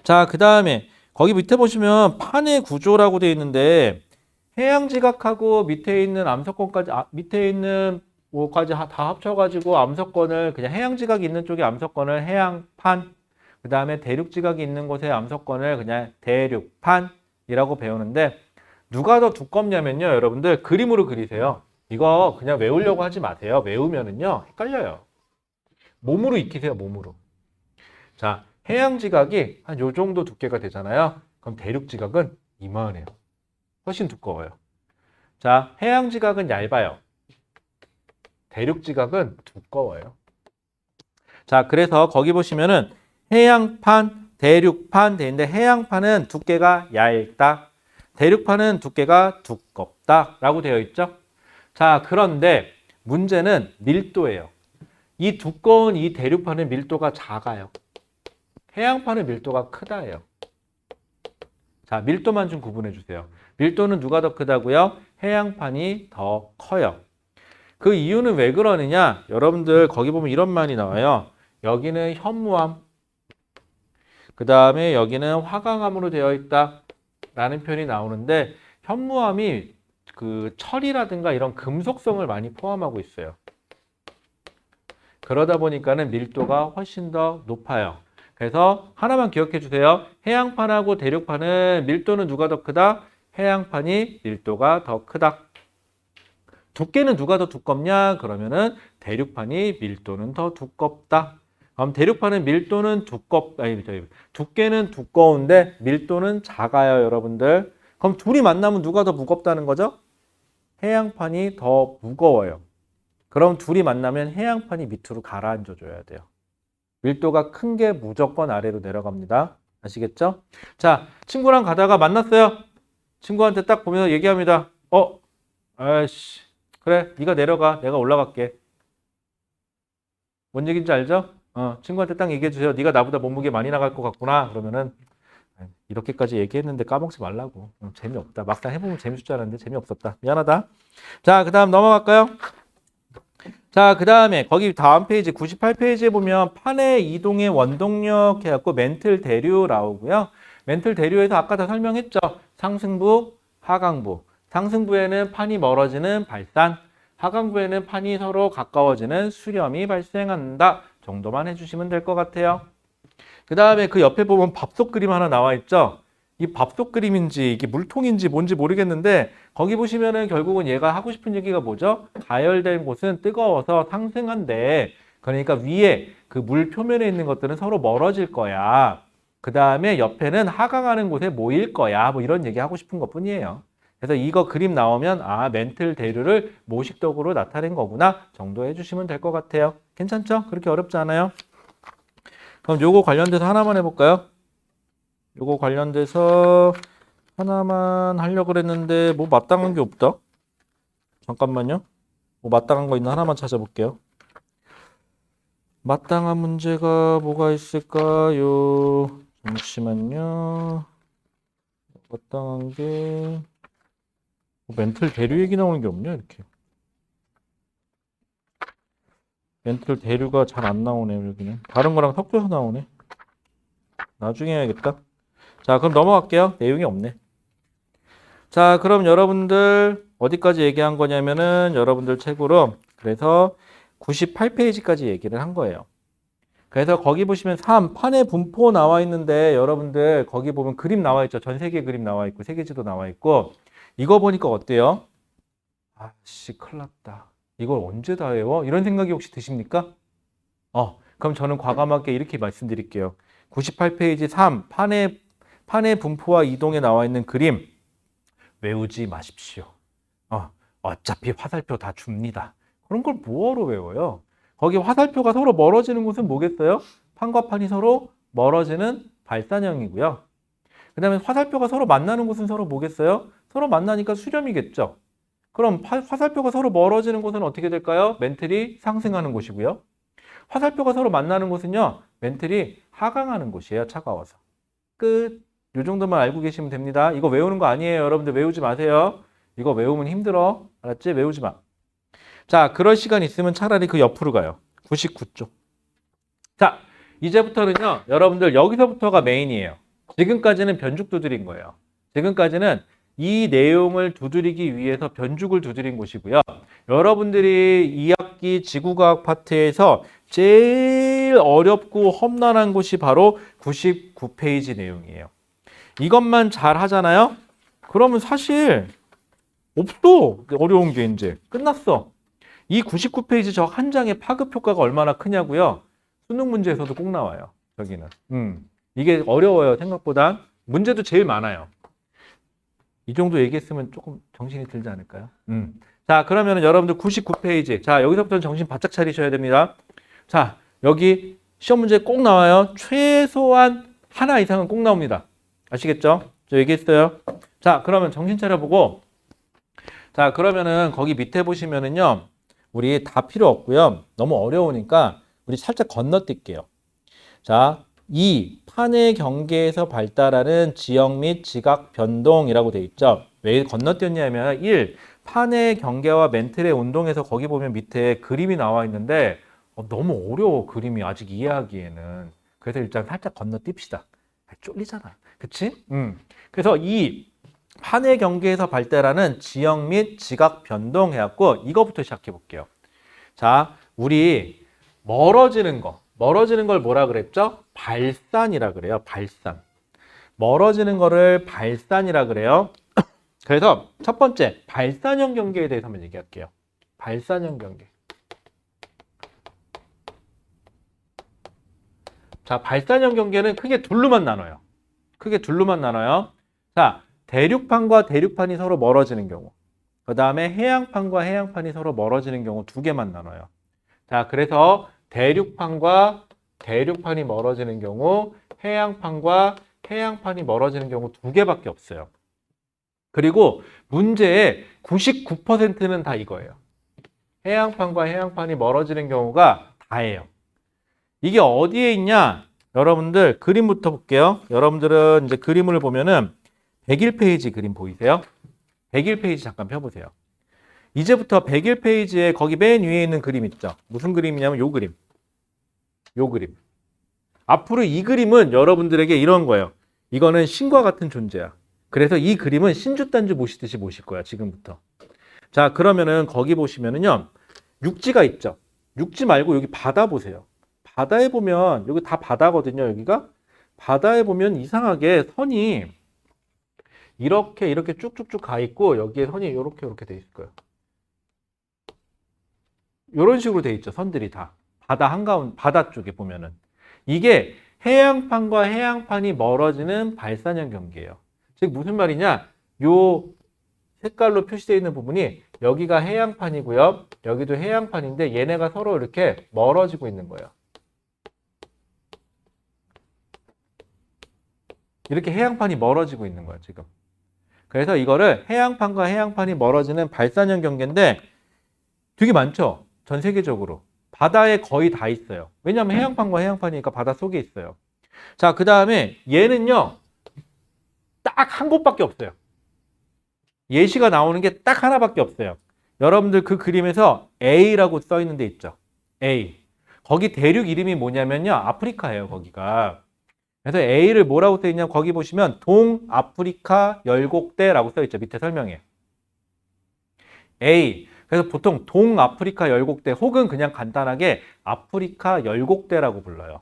Speaker 1: 자, 그 다음에 거기 밑에 보시면 판의 구조라고 되어 있는데 해양지각하고 밑에 있는 암석권까지 밑에 있는 뭐까지 다 합쳐가지고 암석권을 그냥 해양지각이 있는 쪽에 암석권을 해양판, 그 다음에 대륙지각이 있는 곳에 암석권을 그냥 대륙판이라고 배우는데 누가 더 두껍냐면요, 여러분들 그림으로 그리세요. 이거 그냥 외우려고 하지 마세요. 외우면은요 헷갈려요. 몸으로 익히세요, 몸으로. 자, 해양지각이 한 요 정도 두께가 되잖아요. 그럼 대륙지각은 이만해요. 훨씬 두꺼워요. 자, 해양지각은 얇아요. 대륙지각은 두꺼워요. 자, 그래서 거기 보시면은 해양판, 대륙판 돼 있는데 해양판은 두께가 얇다. 대륙판은 두께가 두껍다 라고 되어 있죠. 자, 그런데 문제는 밀도예요. 이 두꺼운 이 대륙판의 밀도가 작아요. 해양판의 밀도가 크다예요. 자, 밀도만 좀 구분해 주세요. 밀도는 누가 더 크다고요? 해양판이 더 커요. 그 이유는 왜 그러느냐? 여러분들 거기 보면 이런 말이 나와요. 여기는 현무암, 그 다음에 여기는 화강암으로 되어 있다 라는 표현이 나오는데 현무암이 그 철이라든가 이런 금속성을 많이 포함하고 있어요. 그러다 보니까는 밀도가 훨씬 더 높아요. 그래서 하나만 기억해 주세요. 해양판하고 대륙판은 밀도는 누가 더 크다? 해양판이 밀도가 더 크다. 두께는 누가 더 두껍냐? 그러면은 대륙판이 밀도는 더 두껍다. 그럼 대륙판은 밀도는 두께는 두꺼운데 밀도는 작아요, 여러분들. 그럼 둘이 만나면 누가 더 무겁다는 거죠? 해양판이 더 무거워요. 그럼 둘이 만나면 해양판이 밑으로 가라앉아 줘야 돼요. 밀도가 큰 게 무조건 아래로 내려갑니다. 아시겠죠? 자, 친구랑 가다가 만났어요. 친구한테 딱 보면서 얘기합니다. 아이씨, 그래, 네가 내려가. 내가 올라갈게. 뭔 얘기인지 알죠? 친구한테 딱 얘기해 주세요. 네가 나보다 몸무게 많이 나갈 것 같구나. 그러면은 이렇게까지 얘기했는데 까먹지 말라고. 재미없다. 막상 해보면 재밌을 줄 알았는데 재미없었다. 미안하다. 자, 그 다음 넘어갈까요? 자, 그 다음에 거기 다음 페이지 98페이지에 보면 판의 이동의 원동력 해갖고 멘틀 대류 나오고요. 멘틀 대류에서 아까 다 설명했죠. 상승부, 하강부. 상승부에는 판이 멀어지는 발산, 하강부에는 판이 서로 가까워지는 수렴이 발생한다. 정도만 해주시면 될 것 같아요. 그 다음에 그 옆에 보면 밥솥 그림 하나 나와 있죠. 이 밥솥 그림인지 이게 물통인지 뭔지 모르겠는데 거기 보시면은 결국은 얘가 하고 싶은 얘기가 뭐죠? 가열된 곳은 뜨거워서 상승한대. 그러니까 위에 그 물 표면에 있는 것들은 서로 멀어질 거야. 그 다음에 옆에는 하강하는 곳에 모일 거야. 뭐 이런 얘기 하고 싶은 것 뿐이에요. 그래서 이거 그림 나오면 멘틀 대류를 모식적으로 나타낸 거구나 정도 해주시면 될 것 같아요. 괜찮죠? 그렇게 어렵지 않아요? 그럼 요거 관련돼서 하나만 해볼까요? 요거 관련돼서 하나만 하려고 그랬는데 뭐 마땅한 게 없다. 잠깐만요. 뭐 마땅한 거 있나 하나만 찾아볼게요. 마땅한 문제가 뭐가 있을까요? 잠시만요. 마땅한 게 멘틀 대류 얘기 나오는 게 없냐 이렇게. 멘틀 대류가 잘 안 나오네요 여기는. 다른 거랑 섞여서 나오네. 나중에 해야겠다. 자, 그럼 넘어갈게요. 내용이 없네. 자, 그럼 여러분들 어디까지 얘기한 거냐면은 여러분들 책으로 그래서 98페이지까지 얘기를 한 거예요. 그래서 거기 보시면 3, 판의 분포 나와 있는데 여러분들 거기 보면 그림 나와 있죠. 전 세계 그림 나와 있고 세계지도 나와 있고 이거 보니까 어때요? 아씨, 큰일 났다. 이걸 언제 다 외워? 이런 생각이 혹시 드십니까? 그럼 저는 과감하게 이렇게 말씀드릴게요. 98페이지 3, 판의 분포와 이동에 나와 있는 그림 외우지 마십시오. 어차피 화살표 다 줍니다. 그런 걸 뭐하러 외워요? 거기 화살표가 서로 멀어지는 곳은 뭐겠어요? 판과 판이 서로 멀어지는 발산형이고요. 그 다음에 화살표가 서로 만나는 곳은 서로 뭐겠어요? 서로 만나니까 수렴이겠죠. 그럼 화살표가 서로 멀어지는 곳은 어떻게 될까요? 멘틀이 상승하는 곳이고요. 화살표가 서로 만나는 곳은요, 멘틀이 하강하는 곳이에요. 차가워서. 끝. 이 정도만 알고 계시면 됩니다. 이거 외우는 거 아니에요. 여러분들 외우지 마세요. 이거 외우면 힘들어. 알았지? 외우지 마. 자, 그럴 시간 있으면 차라리 그 옆으로 가요. 99쪽. 자, 이제부터는요, 여러분들 여기서부터가 메인이에요. 지금까지는 변죽 두드린 거예요. 지금까지는 이 내용을 두드리기 위해서 변죽을 두드린 곳이고요. 여러분들이 2학기 지구과학 파트에서 제일 어렵고 험난한 곳이 바로 99페이지 내용이에요. 이것만 잘 하잖아요? 그러면 사실 없어. 어려운 게 이제 끝났어. 이 99페이지 저 한 장의 파급 효과가 얼마나 크냐고요? 수능 문제에서도 꼭 나와요. 여기는. 이게 어려워요. 생각보다. 문제도 제일 많아요. 이 정도 얘기했으면 조금 정신이 들지 않을까요? 자, 그러면 여러분들 99페이지. 자, 여기서부터는 정신 바짝 차리셔야 됩니다. 자, 여기 시험 문제 꼭 나와요. 최소한 하나 이상은 꼭 나옵니다. 아시겠죠? 저 얘기했어요. 자, 그러면 정신 차려보고. 자, 그러면은 거기 밑에 보시면은요. 우리 다 필요 없고요. 너무 어려우니까 우리 살짝 건너뛸게요. 자, 2. 판의 경계에서 발달하는 지역 및 지각 변동이라고 돼 있죠. 왜 건너뛰었냐면 1. 판의 경계와 멘틀의 운동에서 거기 보면 밑에 그림이 나와 있는데 너무 어려워 그림이 아직 이해하기에는. 그래서 일단 살짝 건너뜁시다. 쫄리잖아. 그치? 그래서 2. 판의 경계에서 발달하는 지역 및 지각 변동 해갖고 이거부터 시작해 볼게요. 자, 우리 멀어지는 걸 뭐라 그랬죠? 발산이라 그래요. 발산. 멀어지는 거를 발산이라 그래요. 그래서 첫 번째, 발산형 경계에 대해서 한번 얘기할게요. 발산형 경계. 자, 발산형 경계는 크게 둘로만 나눠요. 크게 둘로만 나눠요. 자, 대륙판과 대륙판이 서로 멀어지는 경우. 그 다음에 해양판과 해양판이 서로 멀어지는 경우 두 개만 나눠요. 자, 그래서 대륙판과 대륙판이 멀어지는 경우, 해양판과 해양판이 멀어지는 경우 두 개밖에 없어요. 그리고 문제의 99%는 다 이거예요. 해양판과 해양판이 멀어지는 경우가 다예요. 이게 어디에 있냐? 여러분들 그림부터 볼게요. 여러분들은 이제 그림을 보면은 101페이지 그림 보이세요? 101페이지 잠깐 펴보세요. 이제부터 101페이지에 거기 맨 위에 있는 그림 있죠? 무슨 그림이냐면 요 그림. 요 그림. 앞으로 이 그림은 여러분들에게 이런 거예요. 이거는 신과 같은 존재야. 그래서 이 그림은 신주단주 모시듯이 모실 거야, 지금부터. 자, 그러면은 거기 보시면은요. 육지가 있죠? 육지 말고 여기 바다 보세요. 바다에 보면 여기 다 바다거든요, 여기가. 바다에 보면 이상하게 선이 이렇게 쭉쭉쭉 가 있고 여기에 선이 이렇게 돼 있을 거예요. 이런 식으로 돼 있죠, 선들이 다. 바다 한가운데, 바다 쪽에 보면은. 이게 해양판과 해양판이 멀어지는 발산형 경계예요. 즉 무슨 말이냐? 요 색깔로 표시되어 있는 부분이 여기가 해양판이고요. 여기도 해양판인데 얘네가 서로 이렇게 멀어지고 있는 거예요. 이렇게 해양판이 멀어지고 있는 거예요, 지금. 그래서 이거를 해양판과 해양판이 멀어지는 발산형 경계인데 되게 많죠? 전 세계적으로. 바다에 거의 다 있어요. 왜냐하면 해양판과 해양판이니까 바다 속에 있어요. 자, 그 다음에 얘는요. 딱 한 곳밖에 없어요. 예시가 나오는 게 딱 하나밖에 없어요. 여러분들 그 그림에서 A라고 써 있는 데 있죠. A. 거기 대륙 이름이 뭐냐면요. 아프리카예요, 거기가. 그래서 A를 뭐라고 써 있냐면 거기 보시면 동아프리카 열곡대라고 써 있죠. 밑에 설명에. A. 그래서 보통 동아프리카 열곡대 혹은 그냥 간단하게 아프리카 열곡대라고 불러요.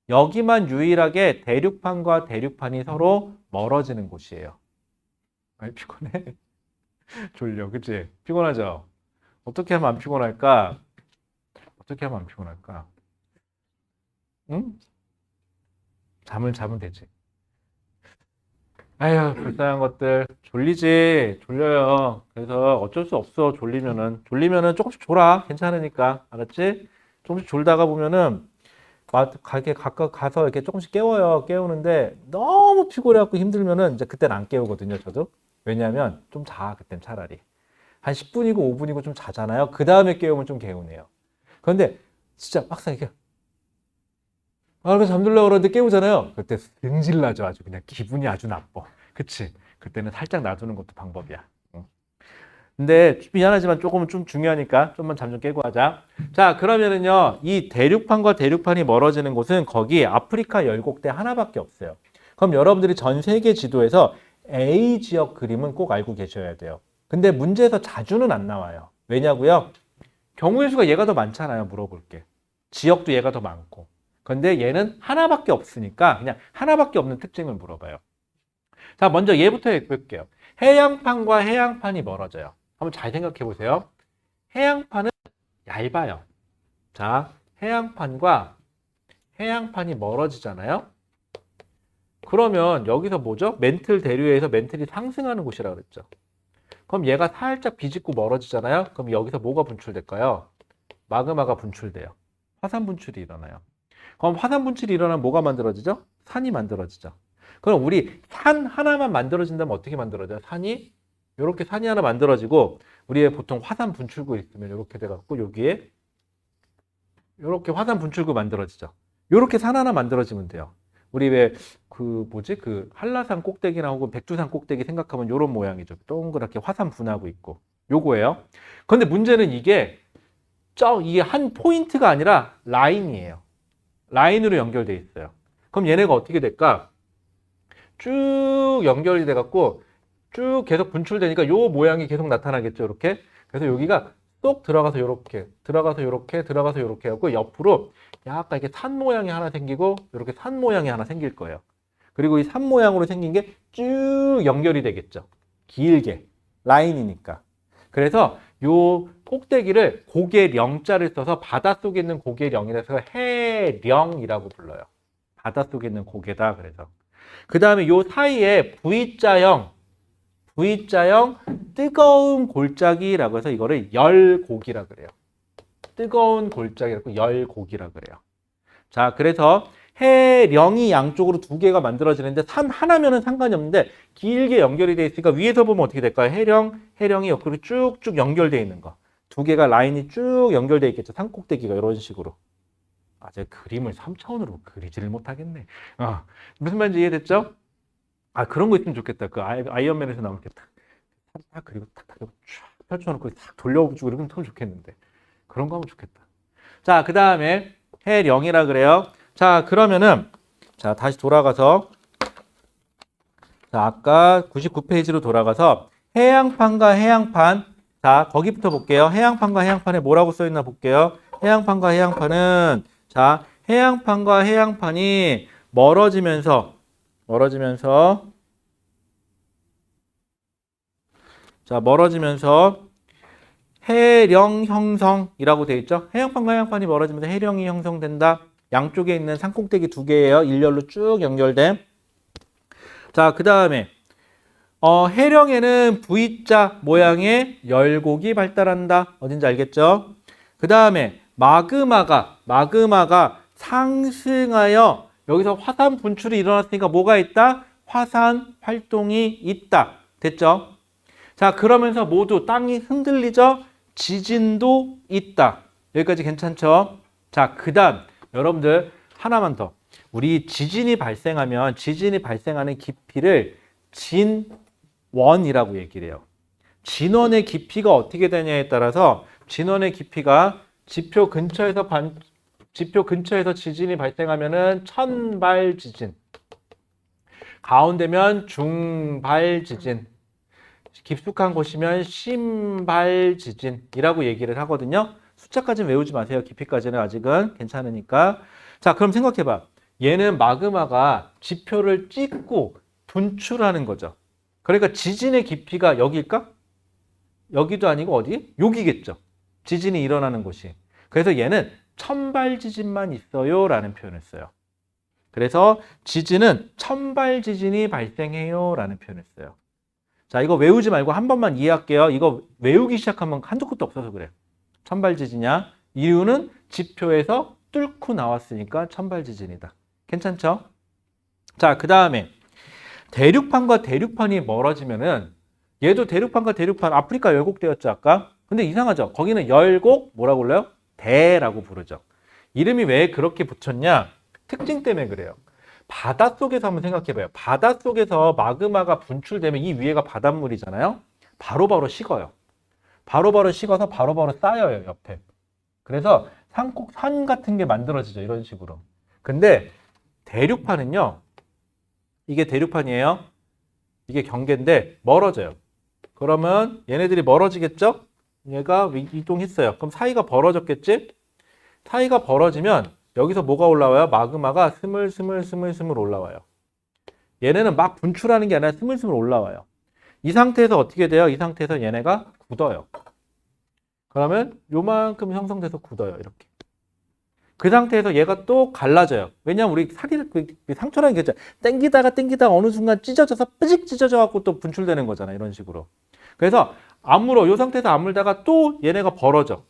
Speaker 1: 여기만 유일하게 대륙판과 대륙판이 서로 멀어지는 곳이에요. 아, 피곤해. 졸려, 그치? 피곤하죠? 어떻게 하면 안 피곤할까? 어떻게 하면 안 피곤할까? 응? 잠을 자면 되지. 아휴, 불쌍한 것들. 졸리지. 졸려요. 그래서 어쩔 수 없어. 졸리면은 조금씩 졸아. 괜찮으니까. 알았지? 조금씩 졸다가 보면은 가서 이렇게 조금씩 깨워요. 깨우는데 너무 피곤해갖고 힘들면은 이제 그때는 안 깨우거든요. 저도. 왜냐하면 좀 자. 그땐 차라리. 한 10분이고 5분이고 좀 자잖아요. 그 다음에 깨우면 좀 개운해요. 그런데 진짜 막상 이게 그래서 잠들려고 그러는데 깨우잖아요. 그때 승질나죠. 아주 그냥 기분이 아주 나빠. 그치? 그때는 살짝 놔두는 것도 방법이야. 응. 근데 미안하지만 조금은 좀 중요하니까 좀만 잠 좀 깨고 하자. 자, 그러면은요. 이 대륙판과 대륙판이 멀어지는 곳은 거기 아프리카 열곡대 하나밖에 없어요. 그럼 여러분들이 전 세계 지도에서 A 지역 그림은 꼭 알고 계셔야 돼요. 근데 문제에서 자주는 안 나와요. 왜냐고요? 경우의 수가 얘가 더 많잖아요. 물어볼게. 지역도 얘가 더 많고. 근데 얘는 하나밖에 없으니까 그냥 하나밖에 없는 특징을 물어봐요. 자, 먼저 얘부터 해볼게요. 해양판과 해양판이 멀어져요. 한번 잘 생각해 보세요. 해양판은 얇아요. 자, 해양판과 해양판이 멀어지잖아요. 그러면 여기서 뭐죠? 멘틀 대류에서 멘틀이 상승하는 곳이라고 그랬죠. 그럼 얘가 살짝 비집고 멀어지잖아요. 그럼 여기서 뭐가 분출될까요? 마그마가 분출돼요. 화산 분출이 일어나요. 그럼 화산 분출이 일어나면 뭐가 만들어지죠? 산이 만들어지죠. 그럼 우리 산 하나만 만들어진다면 어떻게 만들어져요? 산이 이렇게 산이 하나 만들어지고 우리의 보통 화산 분출구 있으면 이렇게 돼갖고 여기에 이렇게 화산 분출구 만들어지죠. 이렇게 산 하나 만들어지면 돼요. 우리 왜 그 한라산 꼭대기나 혹은 백두산 꼭대기 생각하면 이런 모양이죠. 동그랗게 화산 분하고 있고 요거예요. 그런데 문제는 이게 한 포인트가 아니라 라인이에요. 라인으로 연결돼 있어요. 그럼 얘네가 어떻게 될까? 쭉 연결이 돼갖고 쭉 계속 분출되니까 요 모양이 계속 나타나겠죠. 이렇게. 그래서 여기가 쏙 들어가서 요렇게, 들어가서 요렇게, 들어가서 요렇게 하고 옆으로 약간 이렇게 산 모양이 하나 생기고 이렇게 산 모양이 하나 생길 거예요. 그리고 이 산 모양으로 생긴 게 쭉 연결이 되겠죠. 길게. 라인이니까. 그래서 요 꼭대기를 고개령자를 써서 바닷속에 있는 고개령이라서 해령이라고 불러요. 바닷속에 있는 고개다. 그래서 그 다음에 요 사이에 V자형 뜨거운 골짜기라고 해서 이거를 열곡이라 그래요. 뜨거운 골짜기라고 열곡이라 그래요. 자, 그래서 해령이 양쪽으로 두 개가 만들어지는데 산 하나면은 상관이 없는데 길게 연결이 돼 있으니까 위에서 보면 어떻게 될까요? 해령이 옆으로 쭉쭉 연결돼 있는 거. 두 개가 라인이 쭉 연결돼 있겠죠. 산꼭대기가 이런 식으로. 아, 제가 그림을 3차원으로 그리지를 못하겠네. 무슨 말인지 이해됐죠? 아, 그런 거 있으면 좋겠다. 그 아이언맨에서 나올 게 딱 그리고 탁 쫙 펼쳐놓고 탁 돌려주고 이러면 더 좋겠는데. 그런 거 하면 좋겠다. 자, 그 다음에 해령이라 그래요. 자, 그러면은 자, 다시 돌아가서 자, 아까 99페이지로 돌아가서 해양판과 해양판. 자, 거기부터 볼게요. 해양판과 해양판에 뭐라고 써 있나 볼게요. 해양판과 해양판은 자, 해양판과 해양판이 멀어지면서 자, 멀어지면서 해령 형성이라고 되어 있죠. 해양판과 해양판이 멀어지면서 해령이 형성된다. 양쪽에 있는 산꼭대기 두 개예요. 일렬로 쭉 연결된. 자, 그 다음에 해령에는 V자 모양의 열곡이 발달한다. 어딘지 알겠죠? 그 다음에 마그마가 상승하여 여기서 화산 분출이 일어났으니까 뭐가 있다? 화산 활동이 있다. 됐죠? 자, 그러면서 모두 땅이 흔들리죠? 지진도 있다. 여기까지 괜찮죠? 자, 그 다음 여러분들 하나만 더. 우리 지진이 발생하는 깊이를 진원이라고 얘기를 해요. 진원의 깊이가 어떻게 되냐에 따라서 진원의 깊이가 지표 근처에서 지진이 발생하면은 천발 지진, 가운데면 중발 지진, 깊숙한 곳이면 심발 지진이라고 얘기를 하거든요. 숫자까지는 외우지 마세요. 깊이까지는 아직은 괜찮으니까. 자, 그럼 생각해봐. 얘는 마그마가 지표를 찍고 분출하는 거죠. 그러니까 지진의 깊이가 여기일까? 여기도 아니고 어디? 여기겠죠. 지진이 일어나는 곳이. 그래서 얘는 천발 지진만 있어요 라는 표현을 써요. 그래서 지진은 천발 지진이 발생해요 라는 표현을 써요. 자, 이거 외우지 말고 한 번만 이해할게요. 이거 외우기 시작하면 한도 끝도 없어서 그래. 천발지진이야. 이유는 지표에서 뚫고 나왔으니까 천발지진이다. 괜찮죠? 자, 그 다음에 대륙판과 대륙판이 멀어지면은 얘도 대륙판과 대륙판 아프리카 열곡되었죠 아까? 근데 이상하죠? 거기는 열곡 뭐라고 불러요? 대라고 부르죠. 이름이 왜 그렇게 붙였냐? 특징 때문에 그래요. 바닷속에서 한번 생각해봐요. 바닷속에서 마그마가 분출되면 이 위에가 바닷물이잖아요. 바로바로 식어요. 바로바로 식어서 바로바로 쌓여요, 옆에. 그래서 산 같은 게 만들어지죠, 이런 식으로. 근데 대륙판은요, 이게 대륙판이에요. 이게 경계인데 멀어져요. 그러면 얘네들이 멀어지겠죠? 얘가 이동했어요. 그럼 사이가 벌어졌겠지? 사이가 벌어지면 여기서 뭐가 올라와요? 마그마가 스물스물 올라와요. 얘네는 막 분출하는 게 아니라 스물스물 올라와요. 이 상태에서 어떻게 돼요? 이 상태에서 얘네가 굳어요. 그러면 요만큼 형성돼서 굳어요. 이렇게. 그 상태에서 얘가 또 갈라져요. 왜냐면 우리 상처라는 게 있잖아요. 땡기다가 어느 순간 찢어져서 삐직 찢어져 갖고 또 분출되는 거잖아요. 이런 식으로. 그래서 요 상태에서 아물다가 또 얘네가 벌어져.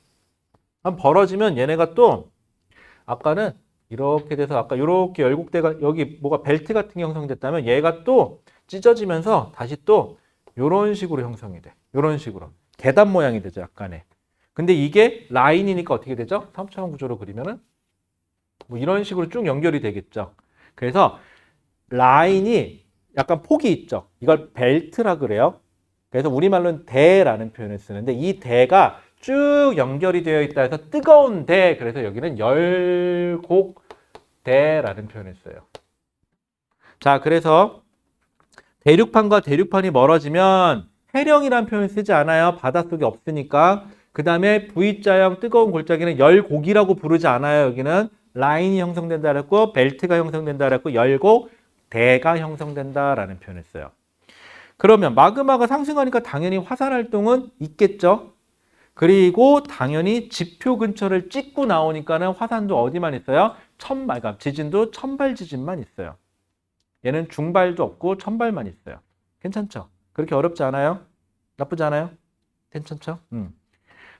Speaker 1: 벌어지면 얘네가 또 아까는 이렇게 돼서 아까 이렇게 열곡대가 여기 뭐가 벨트 같은 게 형성됐다면 얘가 또 찢어지면서 다시 또 이런 식으로 형성이 돼. 이런 식으로. 계단 모양이 되죠. 약간의. 근데 이게 라인이니까 어떻게 되죠? 3차원 구조로 그리면은 뭐 이런 식으로 쭉 연결이 되겠죠. 그래서 라인이 약간 폭이 있죠. 이걸 벨트라 그래요. 그래서 우리말로는 대라는 표현을 쓰는데 이 대가 쭉 연결이 되어 있다 해서 뜨거운 대. 그래서 여기는 열곡대라는 표현을 써요. 자, 그래서 대륙판과 대륙판이 멀어지면 해령이라는 표현을 쓰지 않아요. 바닷속에 없으니까. 그 다음에 V자형 뜨거운 골짜기는 열곡이라고 부르지 않아요. 여기는 라인이 형성된다 그랬고 벨트가 형성된다 그랬고 열곡대가 형성된다라는 표현을 써요. 그러면 마그마가 상승하니까 당연히 화산 활동은 있겠죠. 그리고 당연히 지표 근처를 찍고 나오니까는 화산도 어디만 있어요? 그러니까 지진도 천발 지진만 있어요. 얘는 중발도 없고 천발만 있어요. 괜찮죠? 그렇게 어렵지 않아요? 나쁘지 않아요? 괜찮죠?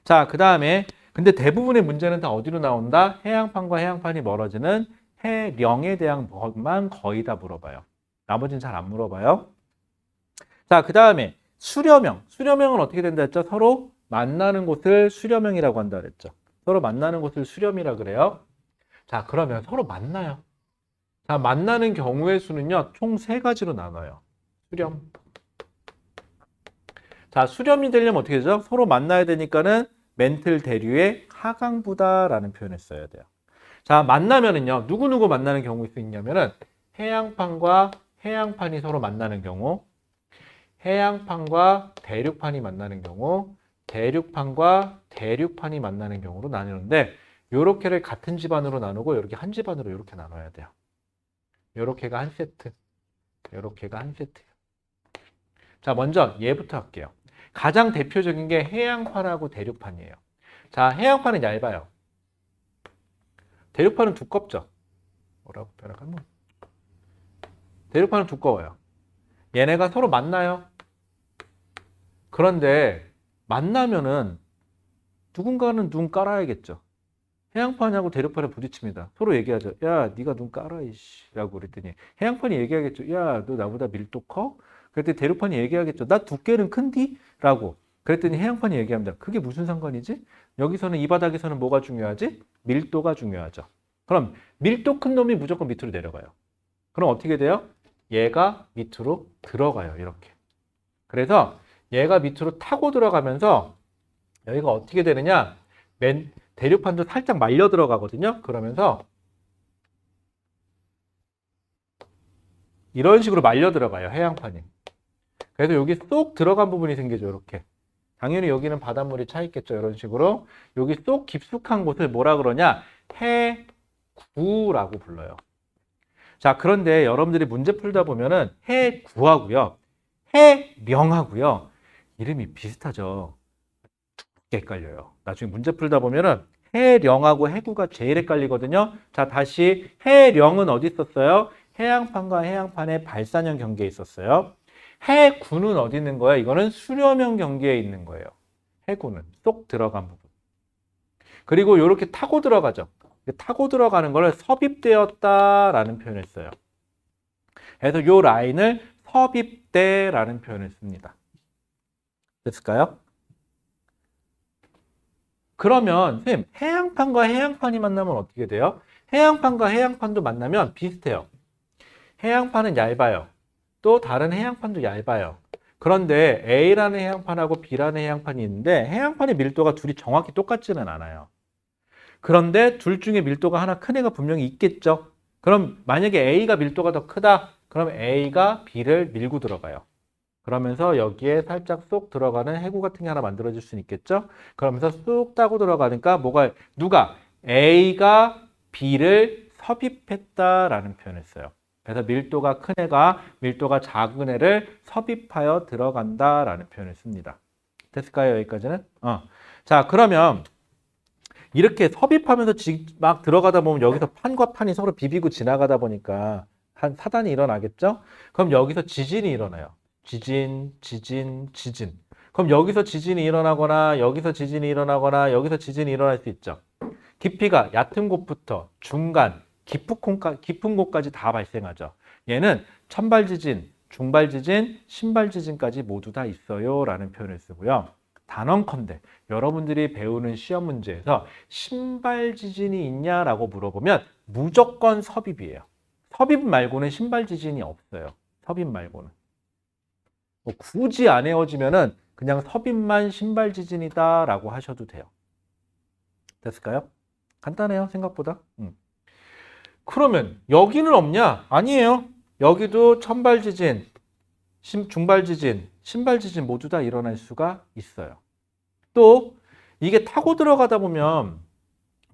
Speaker 1: 자, 그 다음에 근데 대부분의 문제는 다 어디로 나온다? 해양판과 해양판이 멀어지는 해령에 대한 것만 거의 다 물어봐요. 나머지는 잘 안 물어봐요. 자, 그 다음에 수려명. 수려명은 어떻게 된다 했죠? 서로 만나는 곳을 수려명이라고 한다 그랬죠. 서로 만나는 곳을 수렴이라 그래요. 자, 그러면 서로 만나요. 자, 만나는 경우의 수는요, 총 3가지로 나눠요. 수렴. 자, 수렴이 되려면 어떻게 되죠? 서로 만나야 되니까는 멘틀 대류의 하강부다라는 표현을 써야 돼요. 자, 만나면은요, 누구누구 만나는 경우일 수 있냐면은 해양판과 해양판이 서로 만나는 경우, 해양판과 대륙판이 만나는 경우, 대륙판과 대륙판이 만나는 경우로 나누는데 요렇게를 같은 집안으로 나누고 요렇게 한 집안으로 요렇게 나눠야 돼요. 요렇게가 한 세트, 요렇게가 한 세트예요. 자, 먼저 얘부터 할게요. 가장 대표적인 게 해양판하고 대륙판이에요. 자, 해양판은 얇아요. 대륙판은 두껍죠. 뭐라고 표현하면 대륙판은 두꺼워요. 얘네가 서로 만나요. 그런데 만나면은 누군가는 눈 깔아야겠죠. 해양판하고 대륙판에 부딪힙니다. 서로 얘기하죠. 야, 네가 눈 깔아 이씨 라고 그랬더니 해양판이 얘기하겠죠. 야, 너 나보다 밀도 커? 그랬더니 대륙판이 얘기하겠죠. 나 두께는 큰디? 라고. 그랬더니 해양판이 얘기합니다. 그게 무슨 상관이지? 여기서는 이 바닥에서는 뭐가 중요하지? 밀도가 중요하죠. 그럼 밀도 큰 놈이 무조건 밑으로 내려가요. 그럼 어떻게 돼요? 얘가 밑으로 들어가요. 이렇게. 그래서 얘가 밑으로 타고 들어가면서 여기가 어떻게 되느냐? 대륙판도 살짝 말려 들어가거든요. 그러면서 이런 식으로 말려 들어가요. 해양판이. 그래서 여기 쏙 들어간 부분이 생기죠. 이렇게. 당연히 여기는 바닷물이 차 있겠죠. 이런 식으로. 여기 쏙 깊숙한 곳을 뭐라 그러냐? 해구라고 불러요. 자, 그런데 여러분들이 문제 풀다 보면은 해구하고요. 해령하고요. 이름이 비슷하죠. 헷갈려요. 나중에 문제 풀다 보면은 해령하고 해구가 제일 헷갈리거든요. 자, 다시 해령은 어디 있었어요? 해양판과 해양판의 발산형 경계에 있었어요. 해구는 어디 있는 거야? 이거는 수렴형 경계에 있는 거예요. 해구는 쏙 들어간 부분. 그리고 이렇게 타고 들어가죠. 타고 들어가는 걸 섭입되었다라는 표현을 써요. 그래서 이 라인을 섭입대라는 표현을 씁니다. 됐을까요? 그러면 선생님, 해양판과 해양판이 만나면 어떻게 돼요? 해양판과 해양판도 만나면 비슷해요. 해양판은 얇아요. 또 다른 해양판도 얇아요. 그런데 A라는 해양판하고 B라는 해양판이 있는데 해양판의 밀도가 둘이 정확히 똑같지는 않아요. 그런데 둘 중에 밀도가 하나 큰 애가 분명히 있겠죠. 그럼 만약에 A가 밀도가 더 크다. 그럼 A가 B를 밀고 들어가요. 그러면서 여기에 살짝 쏙 들어가는 해구 같은 게 하나 만들어질 수 있겠죠. 그러면서 쑥 따고 들어가니까 누가 A가 B를 섭입했다라는 표현을 써요. 그래서 밀도가 큰 애가 밀도가 작은 애를 섭입하여 들어간다라는 표현을 씁니다. 됐을까요? 여기까지는? 자, 그러면 이렇게 섭입하면서 막 들어가다 보면 여기서 판과 판이 서로 비비고 지나가다 보니까 한 사단이 일어나겠죠? 그럼 여기서 지진이 일어나요. 지진. 그럼 여기서 지진이 일어나거나 여기서 지진이 일어나거나 여기서 지진이 일어날 수 있죠. 깊이가 얕은 곳부터 중간, 깊은 곳까지 다 발생하죠. 얘는 천발지진, 중발지진, 신발지진까지 모두 다 있어요 라는 표현을 쓰고요. 단언컨대 여러분들이 배우는 시험 문제에서 신발지진이 있냐라고 물어보면 무조건 섭입이에요. 섭입 말고는 신발지진이 없어요. 섭입 말고는. 굳이 안 외워지면은 그냥 섭입만 신발지진이다 라고 하셔도 돼요. 됐을까요? 간단해요, 생각보다. 그러면 여기는 없냐? 아니에요. 여기도 천발지진, 중발지진, 신발지진 모두 다 일어날 수가 있어요. 또 이게 타고 들어가다 보면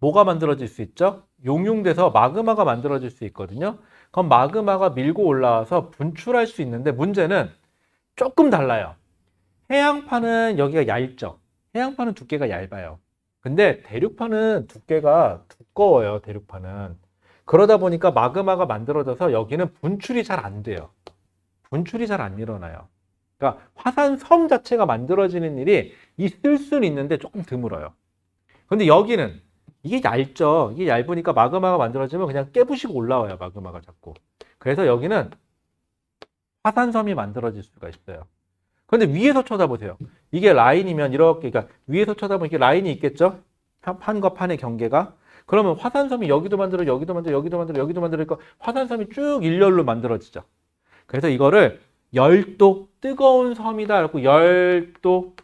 Speaker 1: 뭐가 만들어질 수 있죠? 용융돼서 마그마가 만들어질 수 있거든요. 그럼 마그마가 밀고 올라와서 분출할 수 있는데 문제는 조금 달라요. 해양판은 여기가 얇죠. 해양판은 두께가 얇아요. 근데 대륙판은 두께가 두꺼워요. 대륙판은. 그러다 보니까 마그마가 만들어져서 여기는 분출이 잘 안 돼요. 분출이 잘 안 일어나요. 그러니까 화산섬 자체가 만들어지는 일이 있을 수는 있는데 조금 드물어요. 근데 여기는 이게 얇죠. 이게 얇으니까 마그마가 만들어지면 그냥 깨부시고 올라와요. 마그마가 자꾸. 그래서 여기는 화산섬이 만들어질 수가 있어요. 그런데 위에서 쳐다보세요. 이게 라인이면 이렇게, 그러니까 위에서 쳐다보면 이렇게 라인이 있겠죠? 판과 판의 경계가. 그러면 화산섬이 여기도 만들어, 여기도 만들어, 여기도 만들어, 여기도 만들니까 화산섬이 쭉 일렬로 만들어지죠. 그래서 이거를 열도, 뜨거운 섬이다. 그래고 열도.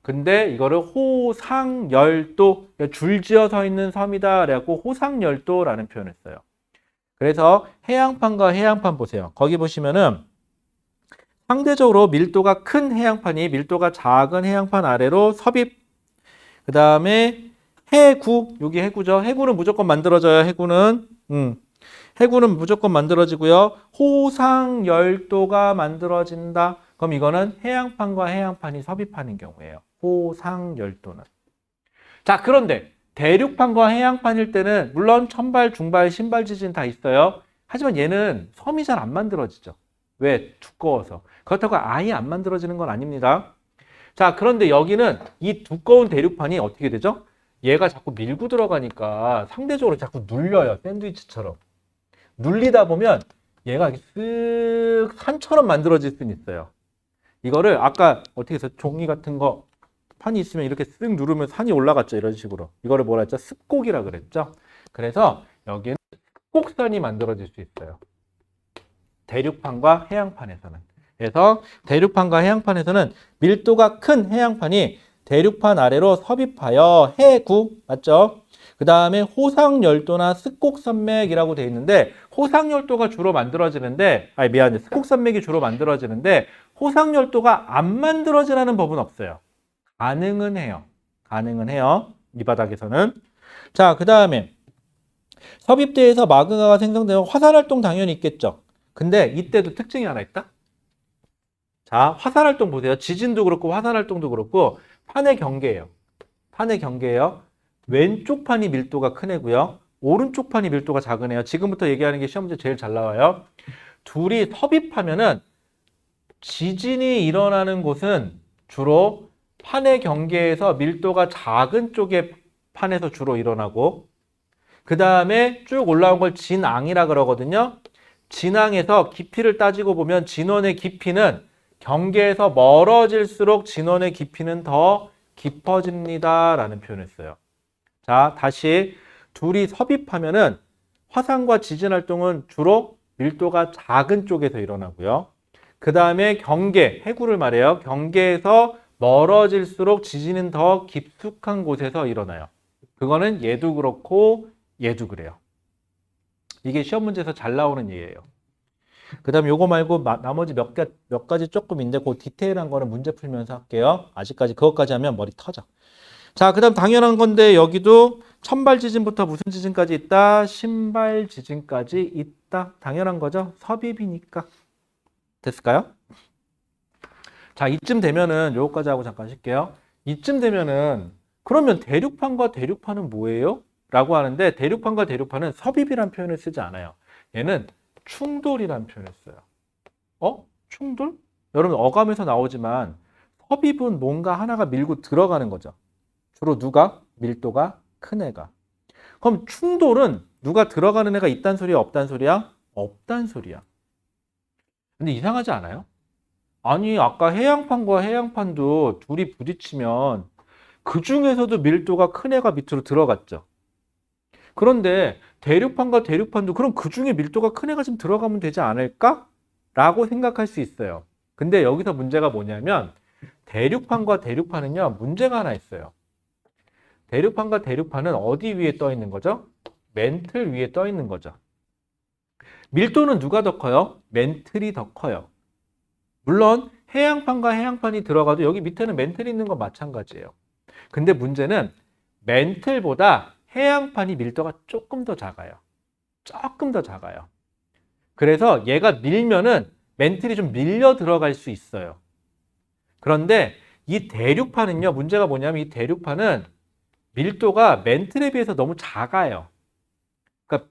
Speaker 1: 근데 이거를 호상열도, 줄지어 서 있는 섬이다. 그래갖고 호상열도라는 표현을 써요. 그래서 해양판과 해양판 보세요. 거기 보시면은 상대적으로 밀도가 큰 해양판이 밀도가 작은 해양판 아래로 섭입. 그 다음에 해구, 여기 해구죠. 해구는 무조건 만들어져요. 해구는. 해구는 무조건 만들어지고요. 호상열도가 만들어진다. 그럼 이거는 해양판과 해양판이 섭입하는 경우예요. 호상열도는. 자, 그런데 대륙판과 해양판일 때는 물론 천발, 중발, 신발 지진 다 있어요. 하지만 얘는 섬이 잘 안 만들어지죠. 왜? 두꺼워서. 그렇다고 아예 안 만들어지는 건 아닙니다. 자, 그런데 여기는 이 두꺼운 대륙판이 어떻게 되죠? 얘가 자꾸 밀고 들어가니까 상대적으로 자꾸 눌려요. 샌드위치처럼. 눌리다 보면 얘가 쓱 산처럼 만들어질 수는 있어요. 이거를 아까 어떻게 해서 종이 같은 거 판이 있으면 이렇게 쓱 누르면 산이 올라갔죠. 이런 식으로. 이거를 뭐라 했죠? 습곡이라 그랬죠. 그래서 여기는 습곡산이 만들어질 수 있어요. 대륙판과 해양판에서는. 그래서 대륙판과 해양판에서는 밀도가 큰 해양판이 대륙판 아래로 섭입하여 해구, 맞죠? 그 다음에 호상열도나 습곡산맥이라고 되어 있는데 호상열도가 주로 만들어지는데, 미안해, 습곡산맥이 주로 만들어지는데 호상열도가 안 만들어지라는 법은 없어요. 가능은 해요. 가능은 해요. 이 바닥에서는. 자, 그 다음에 섭입대에서 마그마가 생성되면 화산활동 당연히 있겠죠. 근데 이때도 특징이 하나 있다. 자, 화산활동 보세요. 지진도 그렇고 화산활동도 그렇고 판의 경계예요. 판의 경계예요. 왼쪽 판이 밀도가 큰 애고요. 오른쪽 판이 밀도가 작은 애요. 지금부터 얘기하는 게 시험 문제 제일 잘 나와요. 둘이 섭입하면은 지진이 일어나는 곳은 주로 판의 경계에서 밀도가 작은 쪽의 판에서 주로 일어나고, 그 다음에 쭉 올라온 걸 진앙이라 그러거든요. 진앙에서 깊이를 따지고 보면 진원의 깊이는 경계에서 멀어질수록 진원의 깊이는 더 깊어집니다 라는 표현을 써요. 자, 다시 둘이 섭입하면은 화산과 지진 활동은 주로 밀도가 작은 쪽에서 일어나고요. 그 다음에 경계, 해구를 말해요. 경계에서 멀어질수록 지진은 더 깊숙한 곳에서 일어나요. 그거는 얘도 그렇고 얘도 그래요. 이게 시험 문제에서 잘 나오는 예예요. 그 다음 요거 말고 나머지 몇 가지 조금 있는데 그 디테일한 거는 문제 풀면서 할게요. 아직까지 그것까지 하면 머리 터져. 자, 그 다음 당연한 건데 여기도 천발 지진부터 무슨 지진까지 있다? 신발 지진까지 있다. 당연한 거죠. 섭입이니까. 됐을까요? 자, 이쯤 되면은 요거까지 하고 잠깐 쉴게요. 이쯤 되면은 그러면 대륙판과 대륙판은 뭐예요? 라고 하는데 대륙판과 대륙판은 섭입이란 표현을 쓰지 않아요. 얘는 충돌이란 표현을 써요. 충돌? 여러분 어감에서 나오지만 섭입은 뭔가 하나가 밀고 들어가는 거죠. 주로 누가? 밀도가 큰 애가. 그럼 충돌은 누가 들어가는 애가 있단 소리야, 없단 소리야? 없단 소리야. 근데 이상하지 않아요? 아니, 아까 해양판과 해양판도 둘이 부딪히면 그 중에서도 밀도가 큰 애가 밑으로 들어갔죠. 그런데 대륙판과 대륙판도 그럼 그 중에 밀도가 큰 애가 좀 들어가면 되지 않을까? 라고 생각할 수 있어요. 근데 여기서 문제가 뭐냐면 대륙판과 대륙판은요, 문제가 하나 있어요. 대륙판과 대륙판은 어디 위에 떠 있는 거죠? 멘틀 위에 떠 있는 거죠. 밀도는 누가 더 커요? 멘틀이 더 커요. 물론 해양판과 해양판이 들어가도 여기 밑에는 멘틀이 있는 건 마찬가지예요. 근데 문제는 멘틀보다 해양판이 밀도가 조금 더 작아요. 조금 더 작아요. 그래서 얘가 밀면은 멘틀이 좀 밀려 들어갈 수 있어요. 그런데 이 대륙판은요, 문제가 뭐냐면 이 대륙판은 밀도가 멘틀에 비해서 너무 작아요. 그러니까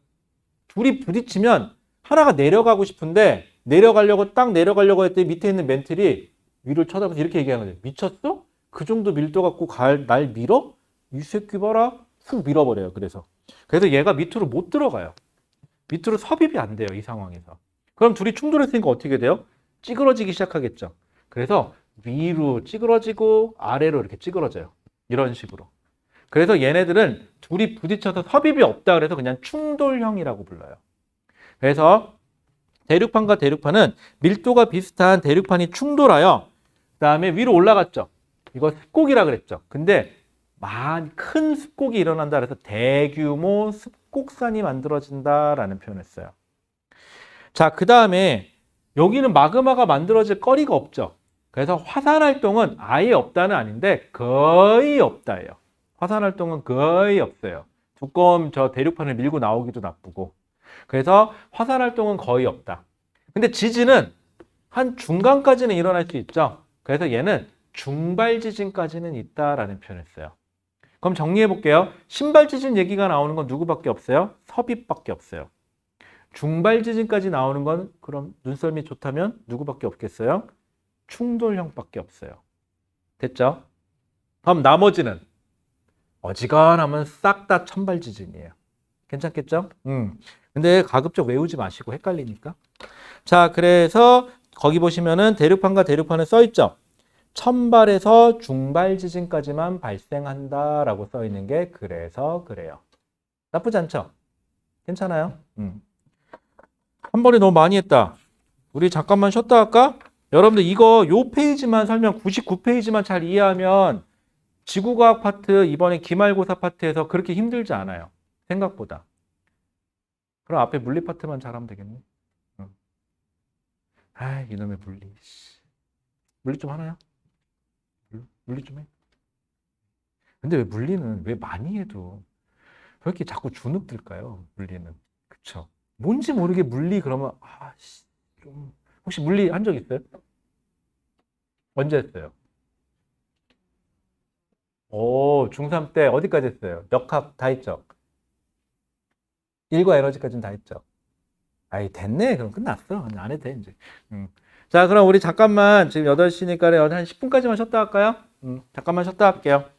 Speaker 1: 둘이 부딪히면 하나가 내려가고 싶은데 딱 내려가려고 했더니 밑에 있는 멘틀이 위를 쳐다보면서 이렇게 얘기하는 거죠. 미쳤어? 그 정도 밀도 갖고 날 밀어? 이 새끼 봐라. 훅 밀어버려요. 그래서 얘가 밑으로 못 들어가요. 밑으로 섭입이 안 돼요. 이 상황에서. 그럼 둘이 충돌했으니까 어떻게 돼요? 찌그러지기 시작하겠죠. 그래서 위로 찌그러지고 아래로 이렇게 찌그러져요. 이런 식으로. 그래서 얘네들은 둘이 부딪혀서 섭입이 없다 그래서 그냥 충돌형이라고 불러요. 그래서 대륙판과 대륙판은 밀도가 비슷한 대륙판이 충돌하여 그 다음에 위로 올라갔죠. 이거 습곡이라 그랬죠. 근데 많이 큰 습곡이 일어난다 그래서 대규모 습곡산이 만들어진다라는 표현을 써요. 자, 그 다음에 여기는 마그마가 만들어질 거리가 없죠. 그래서 화산 활동은 아예 없다는 아닌데 거의 없다예요. 화산 활동은 거의 없어요. 두꺼운 저 대륙판을 밀고 나오기도 나쁘고. 그래서 화산 활동은 거의 없다. 근데 지진은 한 중간까지는 일어날 수 있죠. 그래서 얘는 중발 지진까지는 있다라는 표현을 써요. 그럼 정리해 볼게요. 신발 지진 얘기가 나오는 건 누구밖에 없어요? 섭입밖에 없어요. 중발 지진까지 나오는 건 그럼 눈썰미 좋다면 누구밖에 없겠어요? 충돌형밖에 없어요. 됐죠? 그럼 나머지는 어지간하면 싹 다 천발 지진이에요. 괜찮겠죠? 근데 가급적 외우지 마시고 헷갈리니까. 자, 그래서 거기 보시면은 대륙판과 대륙판에 써 있죠. 천발에서 중발 지진까지만 발생한다라고 써 있는 게 그래서 그래요. 나쁘지 않죠? 괜찮아요? 한 번에 너무 많이 했다. 우리 잠깐만 쉬었다 할까? 여러분들 이거 요 페이지만 설명 99페이지만 잘 이해하면 지구과학 파트 이번에 기말고사 파트에서 그렇게 힘들지 않아요. 생각보다. 그럼 앞에 물리 파트만 잘하면 되겠네. 아, 이놈의 물리. 물리 좀 하나요? 물리 좀 해. 근데 왜 물리는 왜 많이 해도 왜 이렇게 자꾸 주눅 들까요? 물리는. 그쵸? 뭔지 모르게 물리 그러면 좀 혹시 물리 한 적 있어요? 언제 했어요? 오, 중3 때 어디까지 했어요? 몇 합 다 했죠? 1과 에너지까지는 다 했죠? 아이, 됐네. 그럼 끝났어. 안 해도 돼, 이제. 자, 그럼 우리 잠깐만, 지금 8시니까 한 10분까지만 쉬었다 할까요? 잠깐만 쉬었다 할게요.